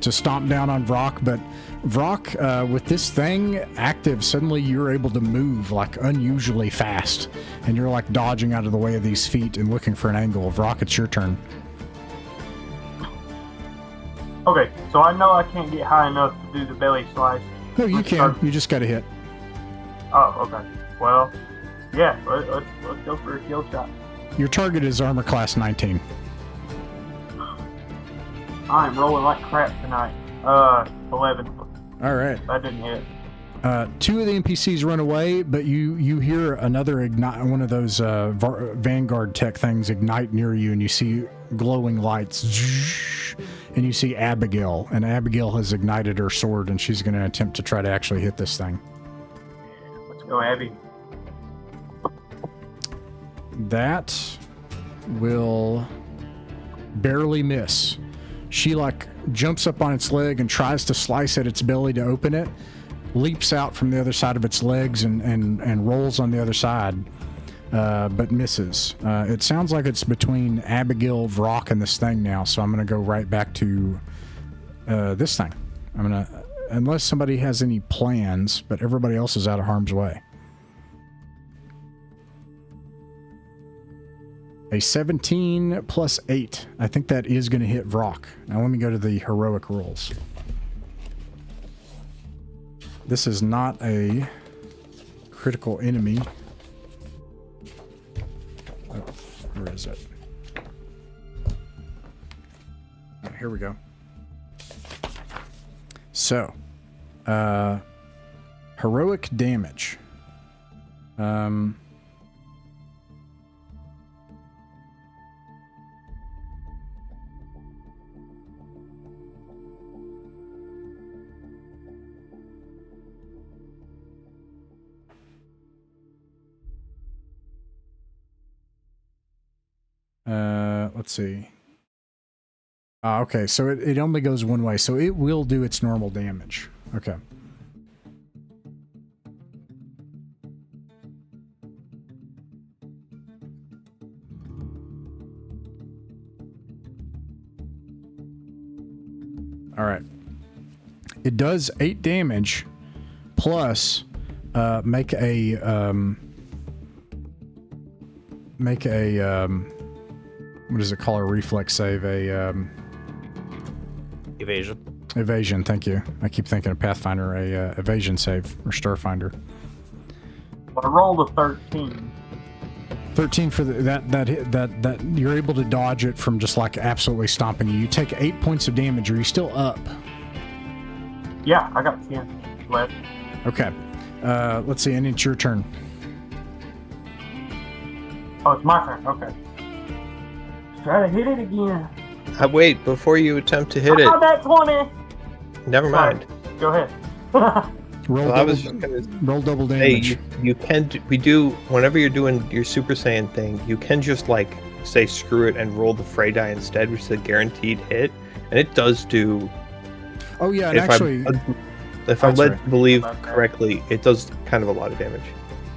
stomp down on Vrock, but Vrock, with this thing active, suddenly you're able to move like unusually fast, and you're like dodging out of the way of these feet and looking for an angle. Vrock, it's your turn. Okay, so I know I can't get high enough to do the belly slice. No, you can. You just got to hit. Oh, okay. Well, yeah, let's go for a kill shot. Your target is armor class 19. I'm rolling like crap tonight. 11. All right. That didn't hit. 2 of the NPCs run away, but you hear another ignite, one of those Vanguard tech things ignite near you, and you see glowing lights, and you see Abigail, and Abigail has ignited her sword, and she's going to attempt to try to actually hit this thing. Let's go, Abby. That will barely miss. She like jumps up on its leg and tries to slice at its belly to open it, leaps out from the other side of its legs and rolls on the other side, but misses. It sounds like it's between Abigail, Vrock, and this thing now, so I'm going to go right back to this thing. I'm going to, unless somebody has any plans, but everybody else is out of harm's way. A 17 plus 8. I think that is going to hit Vrock. Now let me go to the heroic rolls. This is not a critical enemy. Oh, where is it? Oh, here we go. So, heroic damage. Let's see. Okay, so it only goes one way, so it will do its normal damage. Okay. All right. It does 8 damage plus make a what does it call a reflex save? Evasion, thank you. I keep thinking of Pathfinder, evasion save, or Starfinder. I rolled a 13. 13 for that you're able to dodge it from just like absolutely stomping you. You take 8 points of damage. Are you still up? Yeah, I got 10 left. Okay. Let's see, and it's your turn. Oh, it's my turn. Okay. Try to hit it again. Wait, before you attempt to hit it. That 20. Never mind. Go ahead. Roll Well, I double, was just gonna roll double say damage. you can we do whenever you're doing your Super Saiyan thing, you can just like say screw it and roll the Frey die instead, which is a guaranteed hit, and it does do. Oh yeah, and If actually, I'm that's led right. to believe correctly, it does kind of a lot of damage.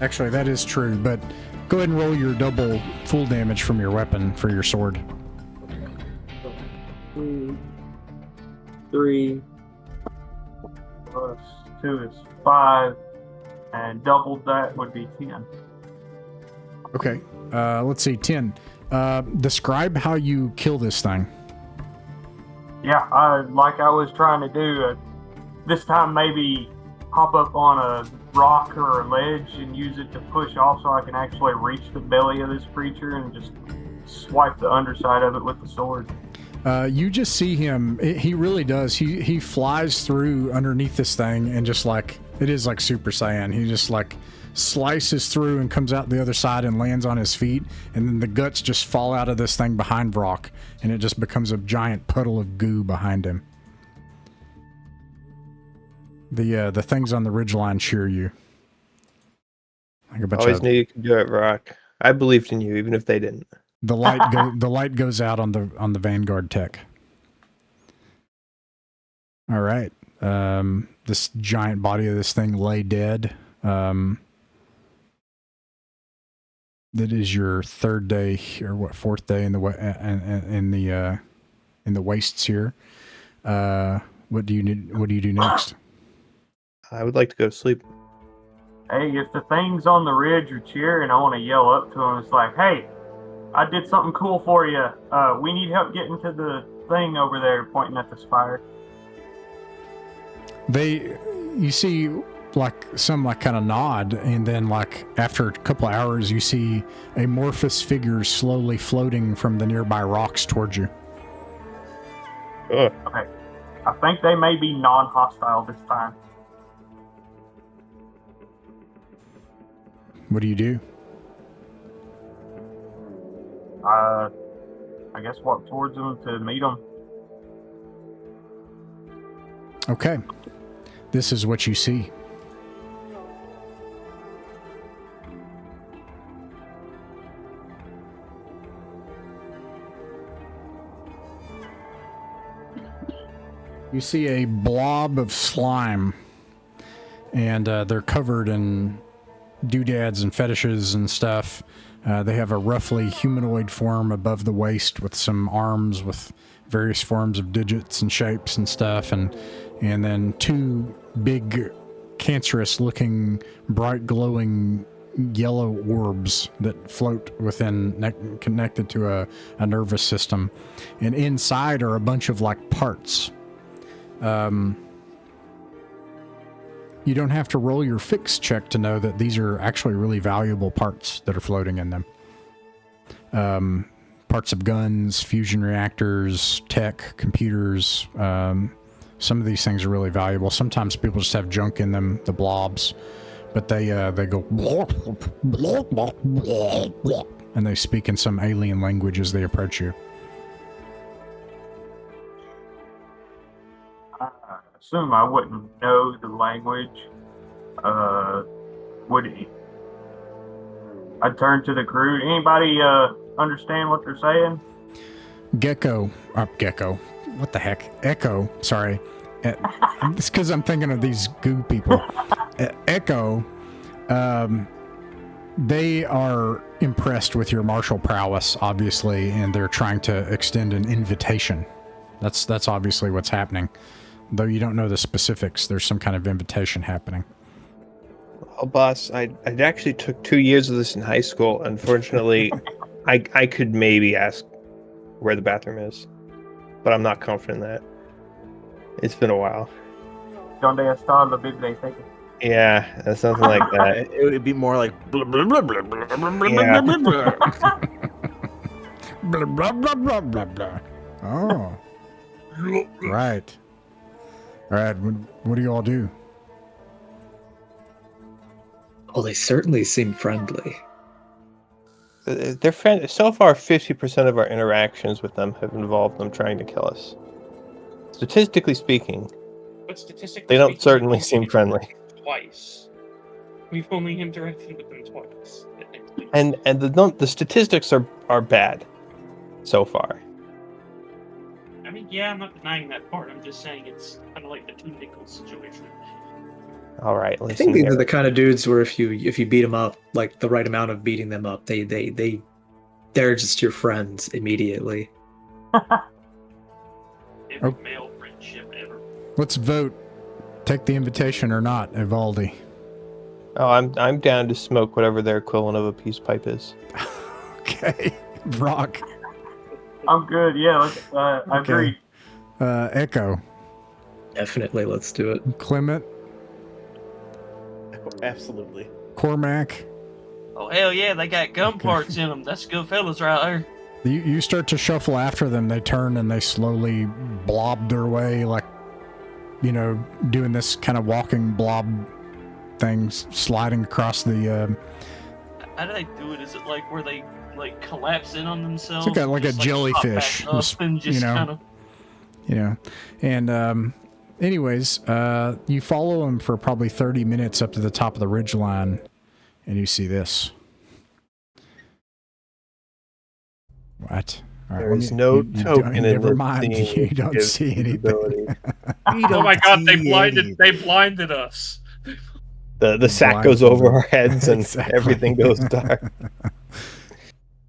actually that is true. But go ahead and roll your double full damage from your weapon for your sword. 2, 3 plus 2 is 5, and doubled that would be 10. Okay. Let's see. 10. Describe how you kill this thing. Yeah, like I was trying to do, this time maybe hop up on a rock or a ledge and use it to push off so I can actually reach the belly of this creature and just swipe the underside of it with the sword. You just see him. He really does. He flies through underneath this thing and just like, it is like Super Saiyan. He just like slices through and comes out the other side and lands on his feet, and then the guts just fall out of this thing behind Vrock, and it just becomes a giant puddle of goo behind him. The things on the ridgeline cheer you. Like a bunch Always of, knew you could do it, Rock. I believed in you, even if they didn't. the light goes out on the Vanguard tech. All right. This giant body of this thing lay dead. That is your third day, or fourth day in the wastes here. What do you do next? I would like to go to sleep. Hey, if the things on the ridge are cheering, I want to yell up to them. It's like, hey, I did something cool for you. We need help getting to the thing over there, pointing at the spire. You see like some like kind of nod, and then like after a couple of hours you see amorphous figures slowly floating from the nearby rocks towards you. Ugh. Okay, I think they may be non-hostile this time. What do? I guess walk towards them to meet them. Okay. This is what you see. You see a blob of slime, and they're covered in doodads and fetishes and stuff. They have a roughly humanoid form above the waist with some arms with various forms of digits and shapes and stuff, and then two big cancerous looking bright glowing yellow orbs that float within connected to a nervous system, and inside are a bunch of like parts. You don't have to roll your fix check to know that these are actually really valuable parts that are floating in them. Parts of guns, fusion reactors, tech, computers. Some of these things are really valuable. Sometimes people just have junk in them, the blobs, but they go and they speak in some alien language as they approach you. Assume I wouldn't know the language. Would he? I'd turn to the crew. Anybody understand what they're saying? Gecko. What the heck? Echo. Sorry. It's because I'm thinking of these goo people. Echo. They are impressed with your martial prowess, obviously, and they're trying to extend an invitation. That's obviously what's happening. Though you don't know the specifics, there's some kind of invitation happening. Oh, boss, I actually took 2 years of this in high school. Unfortunately, I could maybe ask where the bathroom is, but I'm not confident in that. It's been a while. Donde está la biblioteca? Yeah, something like that. It would be more like blah, blah, blah, blah, blah, blah, blah, Yeah. blah, blah, Blah, blah, blah, blah, blah, blah. Oh. Right. All right, what do you all do? Well, they certainly seem friendly. They're friend. So far, 50% of our interactions with them have involved them trying to kill us. Statistically speaking, But statistically they don't speaking, certainly seem friendly. twice. We've only interacted with them twice. And the statistics are bad so far. I mean, yeah, I'm not denying that part. I'm just saying it's kind of like the two Nichols situation. All right, I listen think these here. are the kind of dudes where if you beat them up, like the right amount of beating them up, they're just your friends immediately. Every male friendship ever. Let's vote. Take the invitation or not, Evaldi. Oh, I'm down to smoke whatever their equivalent of a peace pipe is. Okay. Brock. I'm good. Yeah, let's, I agree. Echo. Definitely, let's do it. Clement. Absolutely. Cormac. Oh, hell yeah, they got gun parts in them. That's good fellas right there. You start to shuffle after them. They turn and they slowly blob their way, like, doing this kind of walking blob thing, sliding across the... How do they do it? Is it like where they collapse in on themselves? It's like a just, jellyfish. Pop back up and just kind of... And anyways, you follow them for probably 30 minutes up to the top of the ridgeline, and you see this. What? All right, There's no token in never this mind. scene You which don't gives see these anything. abilities. Oh my god, they blinded us. The sack goes over our heads and Exactly. everything goes dark.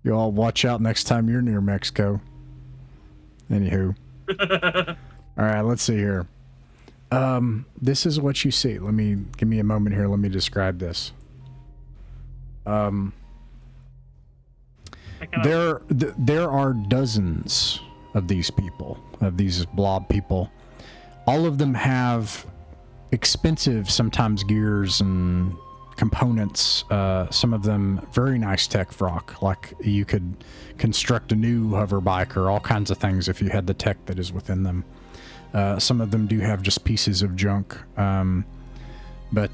You all watch out next time you're near Mexico. Anywho. All right, let's see here. This is what you see. Give me a moment here. Let me describe this. There are dozens of these people, of these blob people. All of them have expensive, sometimes gears and components. Some of them very nice tech, Vrock. Like you could construct a new hover bike or all kinds of things if you had the tech that is within them. Some of them do have just pieces of junk. But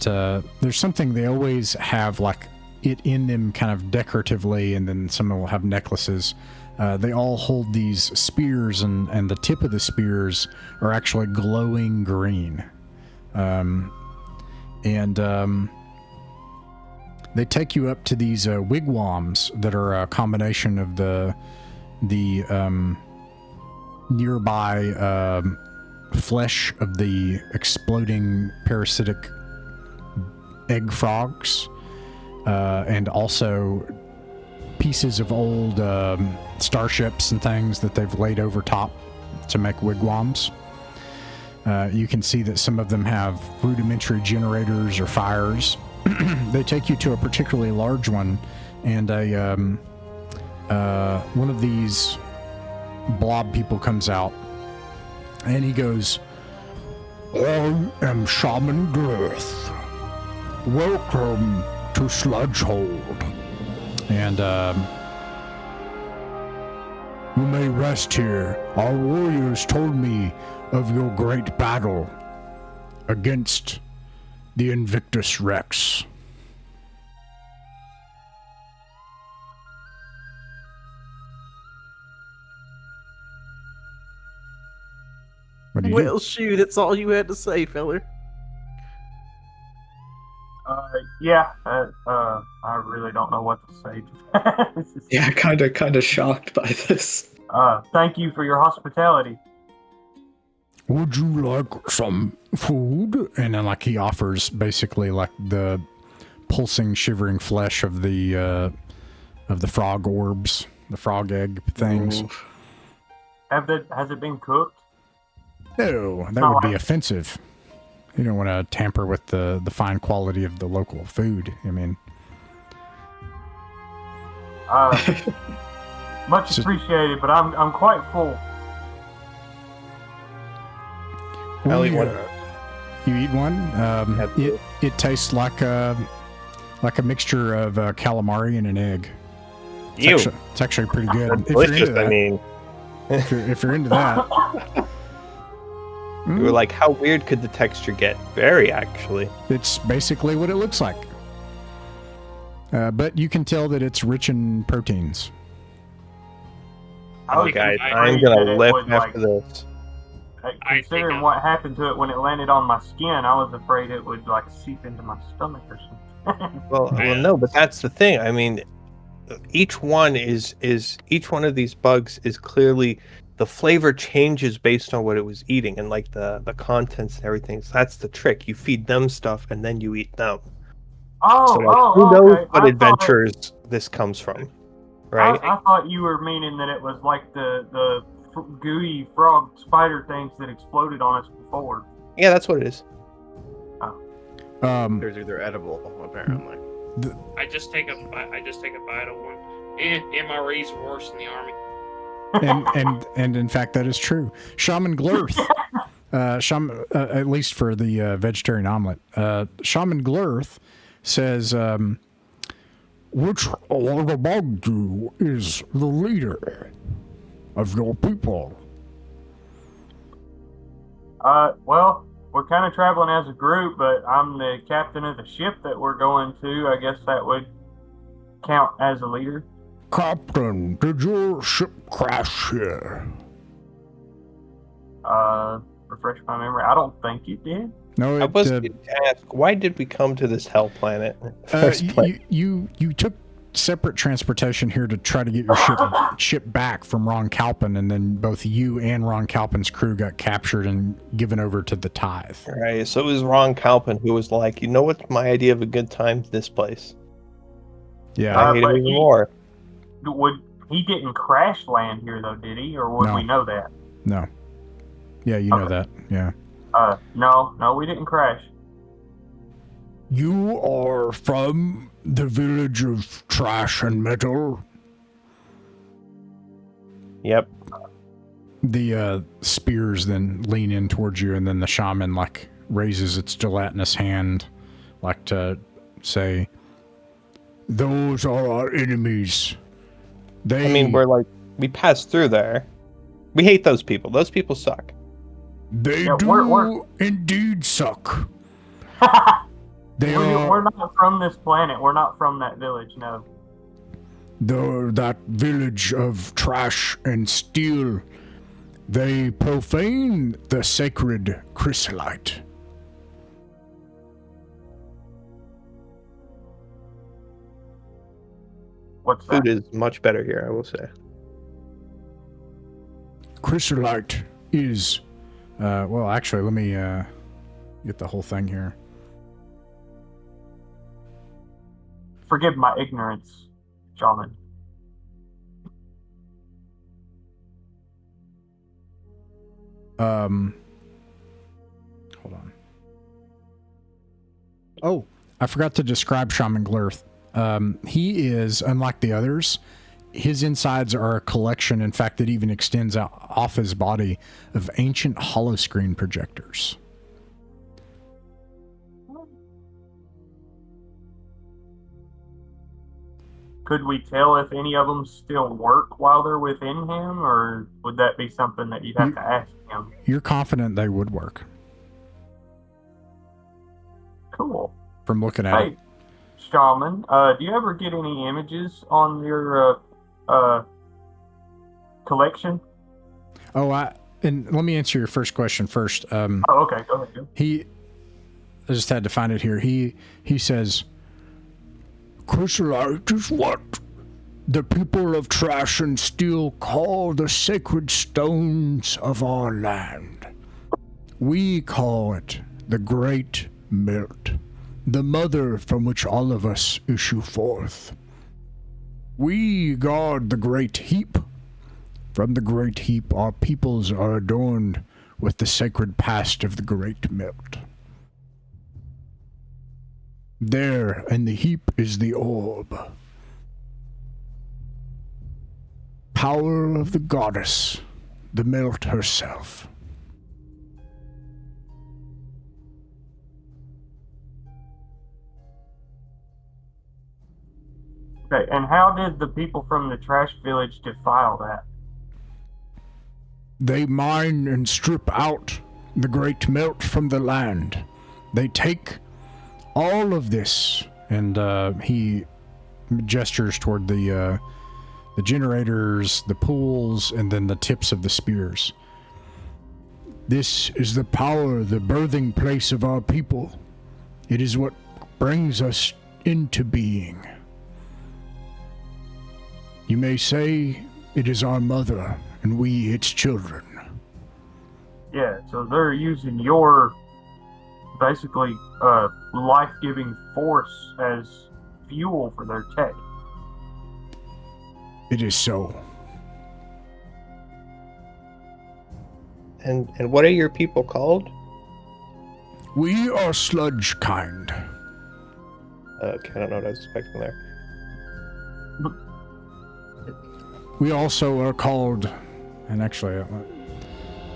there's something they always have, like it in them kind of decoratively, and then some will have necklaces. They all hold these spears, and the tip of the spears are actually glowing green. They take you up to these wigwams that are a combination of the nearby flesh of the exploding parasitic egg frogs, and also pieces of old starships and things that they've laid over top to make wigwams. You can see that some of them have rudimentary generators or fires. They take you to a particularly large one, and one of these blob people comes out, and he goes, "I am Shaman Girth. Welcome to Sludgehold. And you may rest here. Our warriors told me of your great battle against the Invictus Rex." What do you do? Well, shoot, it's all you had to say, feller. Yeah, I really don't know what to say to that. Yeah, kind of shocked by this. Thank you for your hospitality. Would you like some food? And then, like, he offers basically like the pulsing, shivering flesh of the frog orbs, the frog egg things. Ooh. Has it been cooked? No, that would be offensive. You don't want to tamper with the fine quality of the local food. I mean, much appreciated, but I'm quite full. I'll eat one. You eat one. Absolutely. It tastes like a mixture of calamari and an egg. It's actually pretty good. That's delicious. I mean, if you're into that. you were like, how weird could the texture get? Very, actually. It's basically what it looks like. But you can tell that it's rich in proteins. Oh, guys, I'm gonna lift after this. considering what happened to it when it landed on my skin, I was afraid it would like seep into my stomach or something. Well, no, but that's the thing. I mean, each one of these bugs is clearly the flavor changes based on what it was eating and like the contents and everything. So that's the trick. You feed them stuff and then you eat them. Oh, so like, who knows okay. what adventures this comes from, right? I thought you were meaning that it was like the gooey frog spider things that exploded on us before. Yeah, that's what it is. They're edible, apparently. I just take a bite of one. MREs are worse than the army. and in fact, that is true. Shaman Glurth, at least for the vegetarian omelet, Shaman Glurth says, which among you is the leader of your people? Well, we're kind of traveling as a group, but I'm the captain of the ship that we're going to. I guess that would count as a leader. Captain, did your ship crash here? Refresh my memory. I don't think it did. No, I was going to ask, why did we come to this hell planet? First place? You took separate transportation here to try to get your ship back from Ron Calpin, and then both you and Ron Calpin's crew got captured and given over to the Tithe. Right, so it was Ron Calpin who was like, you know what's my idea of a good time? This place. Yeah, I hate it even more. He didn't crash land here though, did he? Or would we know that? No. Yeah, you know that. Yeah. No, we didn't crash. You are from the village of Trash and Metal? Yep. The spears then lean in towards you, and then the shaman like raises its gelatinous hand like to say, those are our enemies. I mean, we passed through there. We hate those people. Those people suck. They do indeed suck. We're not from this planet. We're not from that village, no. That village of trash and steel, they profane the sacred chrysolite. What's that? Food is much better here, I will say. Chrysolite is, well, actually, let me get the whole thing here. Forgive my ignorance, shaman. Hold on. Oh, I forgot to describe Shaman Glurth. He is, unlike the others, his insides are a collection, in fact, it even extends out off his body, of ancient holoscreen projectors. Could we tell if any of them still work while they're within him, or would that be something that you'd have to ask him? You're confident they would work. Cool. From looking at it. Shaman, do you ever get any images on your collection? And let me answer your first question first. Okay, go ahead. I just had to find it here. He says, chrysolite is what the people of Trash and Steel call the sacred stones of our land. We call it the Great Melt, the mother from which all of us issue forth. We guard the Great Heap. From the Great Heap, our peoples are adorned with the sacred past of the Great Melt. There in the heap is the orb. Power of the goddess, the Melt herself. Okay, and how did the people from the trash village defile that? They mine and strip out the Great Melt from the land. They take all of this, and he gestures toward the generators, the pools, and then the tips of the spears. This is the power, the birthing place of our people. It is what brings us into being. You may say it is our mother, and we its children. Yeah, so they're using your basically life-giving force as fuel for their tech. It is so. And what are your people called? We are sludge kind. Okay, I don't know what I was expecting there. We also are called, and actually,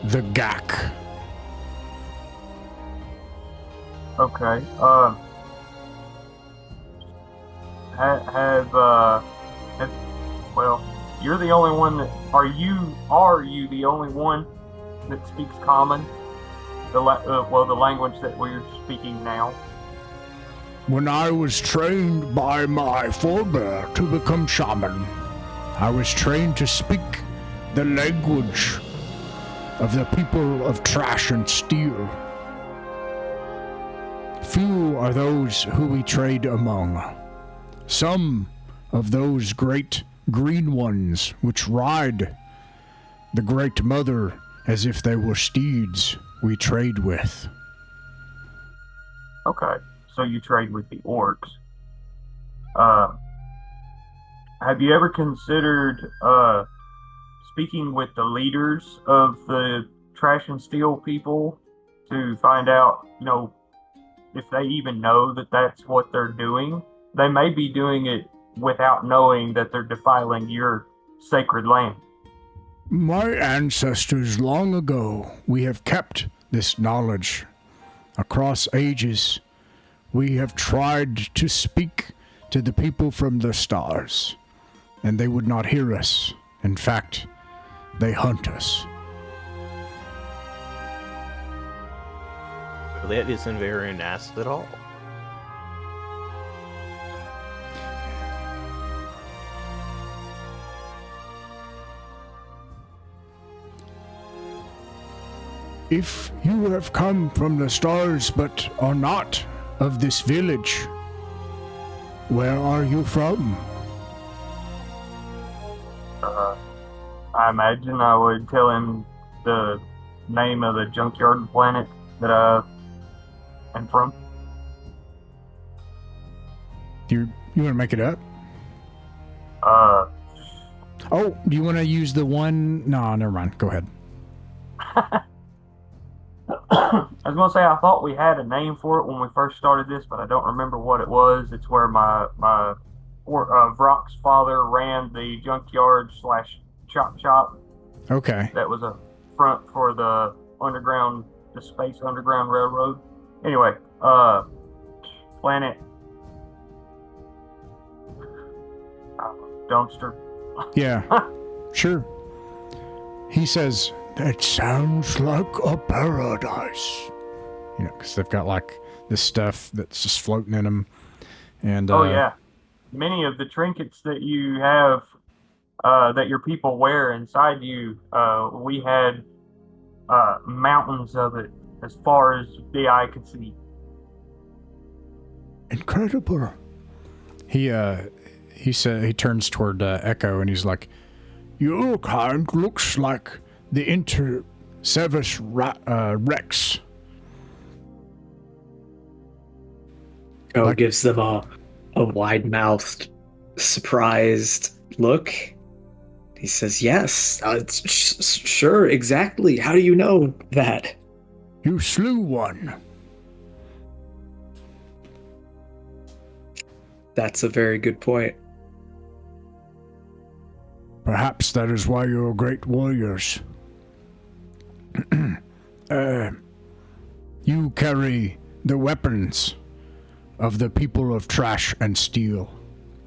the Gak. Okay. Well, you're the only one that. Are you the only one that speaks common? The language that we're speaking now. When I was trained by my forebear to become shaman, I was trained to speak the language of the people of trash and steel. Few are those who we trade among. Some of those great green ones which ride the Great Mother as if they were steeds we trade with. Okay, so you trade with the orcs. Have you ever considered speaking with the leaders of the trash and steel people to find out, if they even know that that's what they're doing? They may be doing it without knowing that they're defiling your sacred land. My ancestors long ago, we have kept this knowledge. Across ages, we have tried to speak to the people from the stars, and they would not hear us. In fact, they hunt us. That isn't very nasty at all. If you have come from the stars but are not of this village, where are you from? I imagine I would tell him the name of the junkyard planet that I'm from. You want to make it up? Oh, do you want to use the one? No, never mind. Go ahead. I was going to say, I thought we had a name for it when we first started this, but I don't remember what it was. It's where Vrock's father ran the junkyard / chop shop. Okay. That was a front for the Space Underground Railroad. Anyway, planet dumpster. Yeah, sure. He says, that sounds like a paradise. Because they've got like this stuff that's just floating in them. And oh yeah, many of the trinkets that you have, that your people wear inside you, we had mountains of it as far as the eye could see. Incredible. He said, he turns toward Echo and he's like, your kind looks like the Intersevis Rex. Oh, gives them a wide-mouthed, surprised look. He says, yes, sure, exactly. How do you know that? You slew one. That's a very good point. Perhaps that is why you're great warriors. You carry the weapons of the people of trash and steel.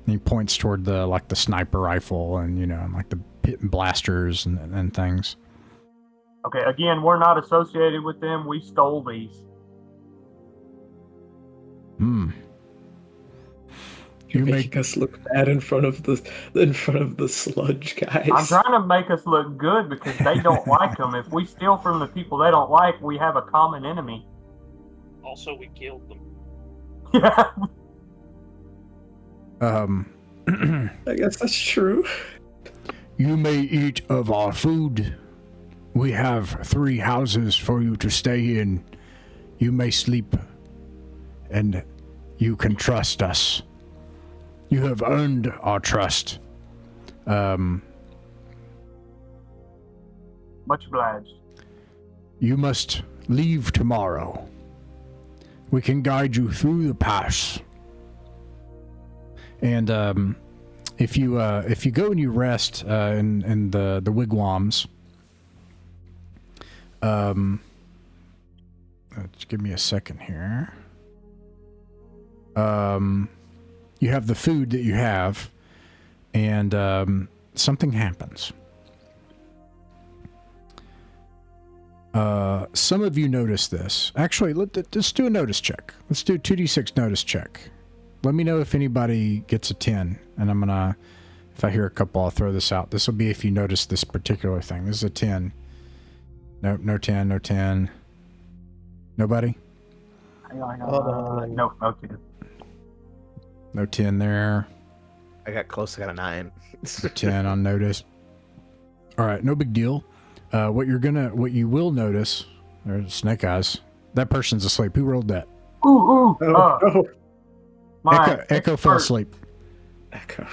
And he points toward the sniper rifle and like the pit and blasters and things. Okay, again, we're not associated with them. We stole these. You're making us look bad in front of the sludge guys. I'm trying to make us look good because they don't like them. If we steal from the people they don't like, we have a common enemy. Also, we killed them. Yeah. I guess that's true. You may eat of our food. We have 3 houses for you to stay in. You may sleep, and you can trust us. You have earned our trust. Much obliged. You must leave tomorrow. We can guide you through the pass. And if you go and you rest in the wigwams, just give me a second here. You have the food that you have, and something happens. Some of you notice this. Actually, let's do a notice check. Let's do a 2d6 notice check. Let me know if anybody gets a 10, and I'm gonna, if I hear a couple, I'll throw this out. This will be if you notice this particular thing. This is a 10. Nope, no 10, no 10. Nobody? No, no 10. No 10 there. I got close. I got a 9. 10 on notice. All right, no big deal. What you will notice, there's Snake Eyes. That person's asleep. Who rolled that? Ooh. Echo fell asleep. Echo.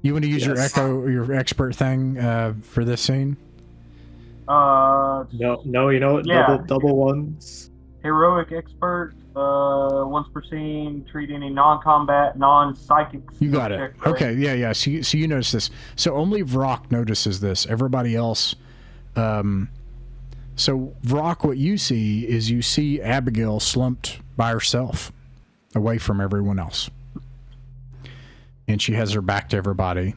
You want to use your expert thing for this scene? No, you know what? Yeah. Double ones. Heroic expert, once per scene, treat any non-combat, non-psychic. You got it. Check, right? Okay, yeah. So you notice this. So only Vrock notices this. Everybody else. So Vrock, what you see Abigail slumped by herself, away from everyone else, and she has her back to everybody.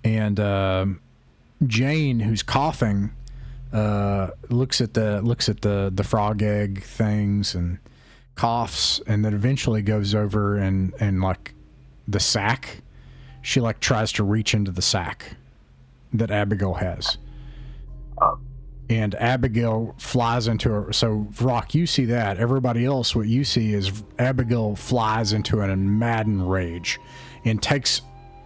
And Jane, who's coughing, looks at the frog egg things and coughs, and then eventually goes over and like the sack, she like tries to reach into the sack that Abigail has. And Abigail flies into her. So Vrock, you see that. Everybody else, what you see is Abigail flies into a maddened rage and takes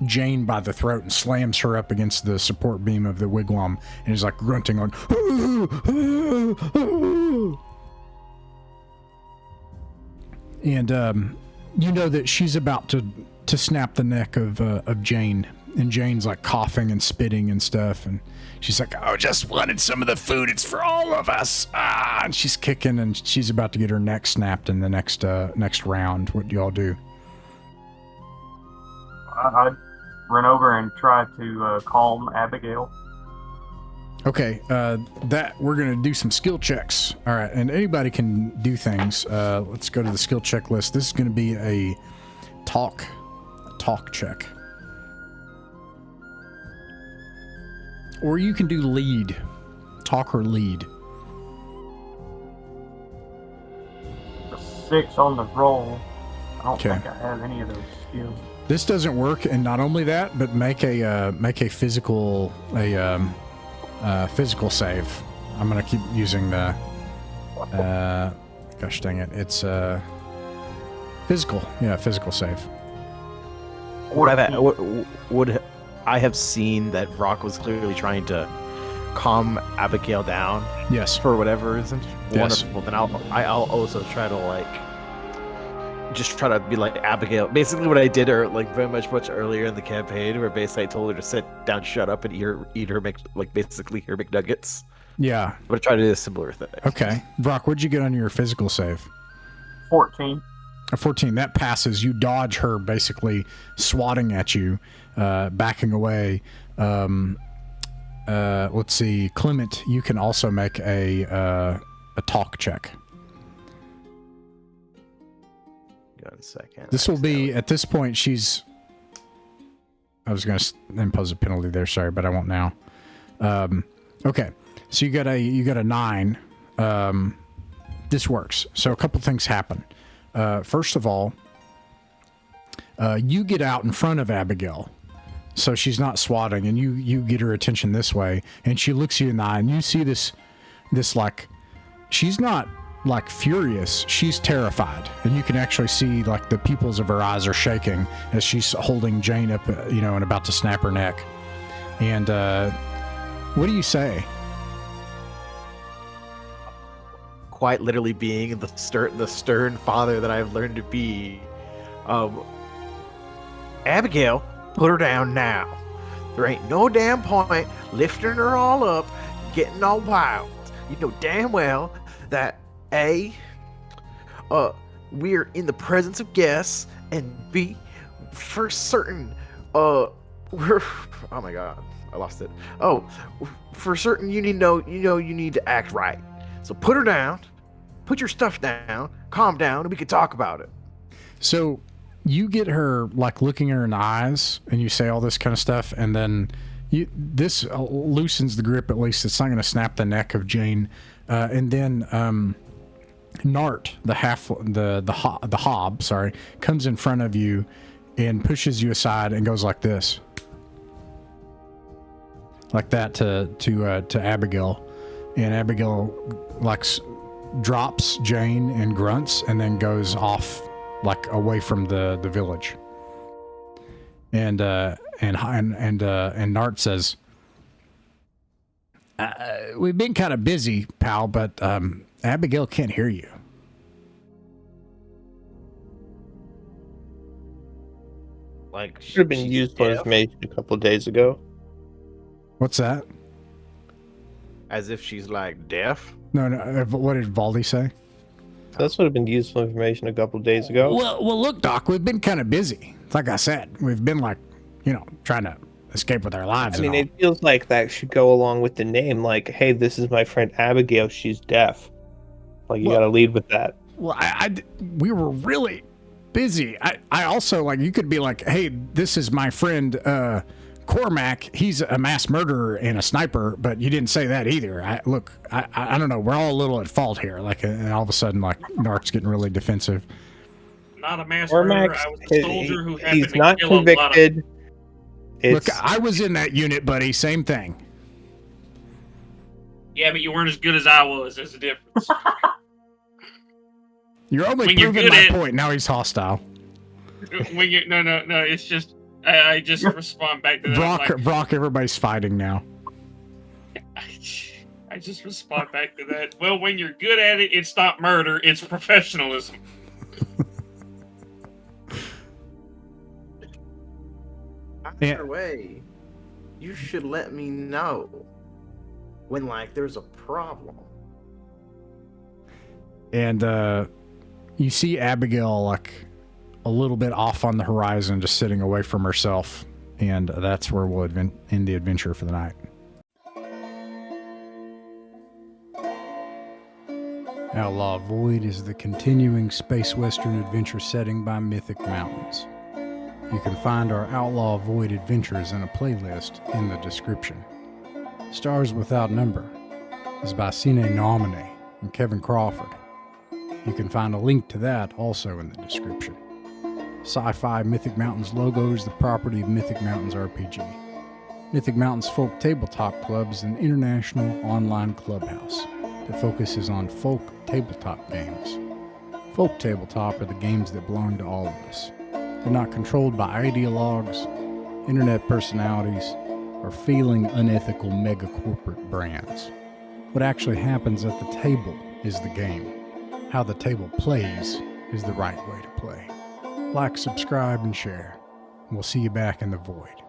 Jane by the throat and slams her up against the support beam of the wigwam, and is like grunting like, and you know that she's about to snap the neck of Jane, and Jane's like coughing and spitting and stuff, and she's like, "I just wanted some of the food. It's for all of us." And she's kicking, and she's about to get her neck snapped in the next round. What do y'all do? I'd run over and try to calm Abigail. Okay, that we're gonna do some skill checks. All right, and anybody can do things. Let's go to the skill check list. This is gonna be a talk check, or you can do lead, talk or lead. A 6 on the roll. I don't Okay. think I have any of those skills. This doesn't work, and not only that, but make a physical physical save. I'm gonna keep using the gosh dang it, it's physical. Yeah, physical save. Would I have seen that Rock was clearly trying to calm Abigail down? Yes. For whatever reason. Yes. Wonderful. Then I'll also try to just try to be like Abigail. Basically, what I did, or like very much earlier in the campaign, where basically I told her to sit down, shut up, and eat her basically her McNuggets. Yeah. But I try to do a similar thing. Okay, Brock, what'd you get on your physical save? 14. A 14. That passes. You dodge her, basically swatting at you, backing away. Let's see, Clement, you can also make a talk check. 1 second. This will be, at this point, I was going to impose a penalty there, sorry, but I won't now. Okay, so you got a 9. This works. So a couple things happen. First of all, You get out in front of Abigail, so she's not swatting, and you get her attention this way, and she looks you in the eye, and you see this like, she's not like furious, she's terrified, and you can actually see like the pupils of her eyes are shaking as she's holding Jane up, and about to snap her neck. And what do you say? Quite literally being the stern father that I've learned to be. Abigail, put her down now. There ain't no damn point lifting her all up, getting all wild. You know damn well that A, we're in the presence of guests, and B, for certain, we're, oh my god, I lost it. Oh, for certain, you need to act right. So put her down, put your stuff down, calm down, and we can talk about it. So you get her like looking her in the eyes, and you say all this kind of stuff, and then this loosens the grip. At least it's not going to snap the neck of Jane. And then Nart, the hob, comes in front of you and pushes you aside and goes like this, like that to Abigail, and Abigail like drops Jane and grunts, and then goes off like away from the village. And Nart says, "We've been kind of busy, pal, but Abigail can't hear you." Like, Should have been useful information a couple of days ago. What's that? As if she's like deaf. No. What did Valdi say? That's would have been useful information a couple of days ago. Well, look, Doc, we've been kind of busy. Like I said, we've been like, trying to escape with our lives. I mean, it feels like that should go along with the name. Like, hey, this is my friend Abigail. She's deaf. Like, you got to lead with that. Well, we were really busy. I also, like, you could be like, hey, this is my friend Cormac. He's a mass murderer and a sniper, but you didn't say that either. I don't know. We're all a little at fault here. Like, and all of a sudden, like, Nark's getting really defensive. Not a mass murderer. I was a soldier who happened he's to not kill convicted. Look, I was in that unit, buddy. Same thing. Yeah, but you weren't as good as I was. There's a difference. You're only proving my point. Now he's hostile. When you no. It's just I just respond back to that. Brock, everybody's fighting now. I just respond back to that. Well, when you're good at it, it's not murder. It's professionalism. Either way, you should let me know when, like, there's a problem. And you see Abigail, like, a little bit off on the horizon, just sitting away from herself. And that's where we'll end the adventure for the night. Outlaw Void is the continuing space western adventure setting by Mythic Mountains. You can find our Outlaw Void adventures in a playlist in the description. Stars Without Number is by Sine Nomine and Kevin Crawford. You can find a link to that also in the description. Sci-Fi Mythic Mountains logo is the property of Mythic Mountains RPG. Mythic Mountains Folk Tabletop Club is an international online clubhouse that focuses on folk tabletop games. Folk tabletop are the games that belong to all of us. They're not controlled by ideologues, internet personalities, or feeling unethical megacorporate brands. What actually happens at the table is the game. How the table plays is the right way to play. Like, subscribe, and share. We'll see you back in the void.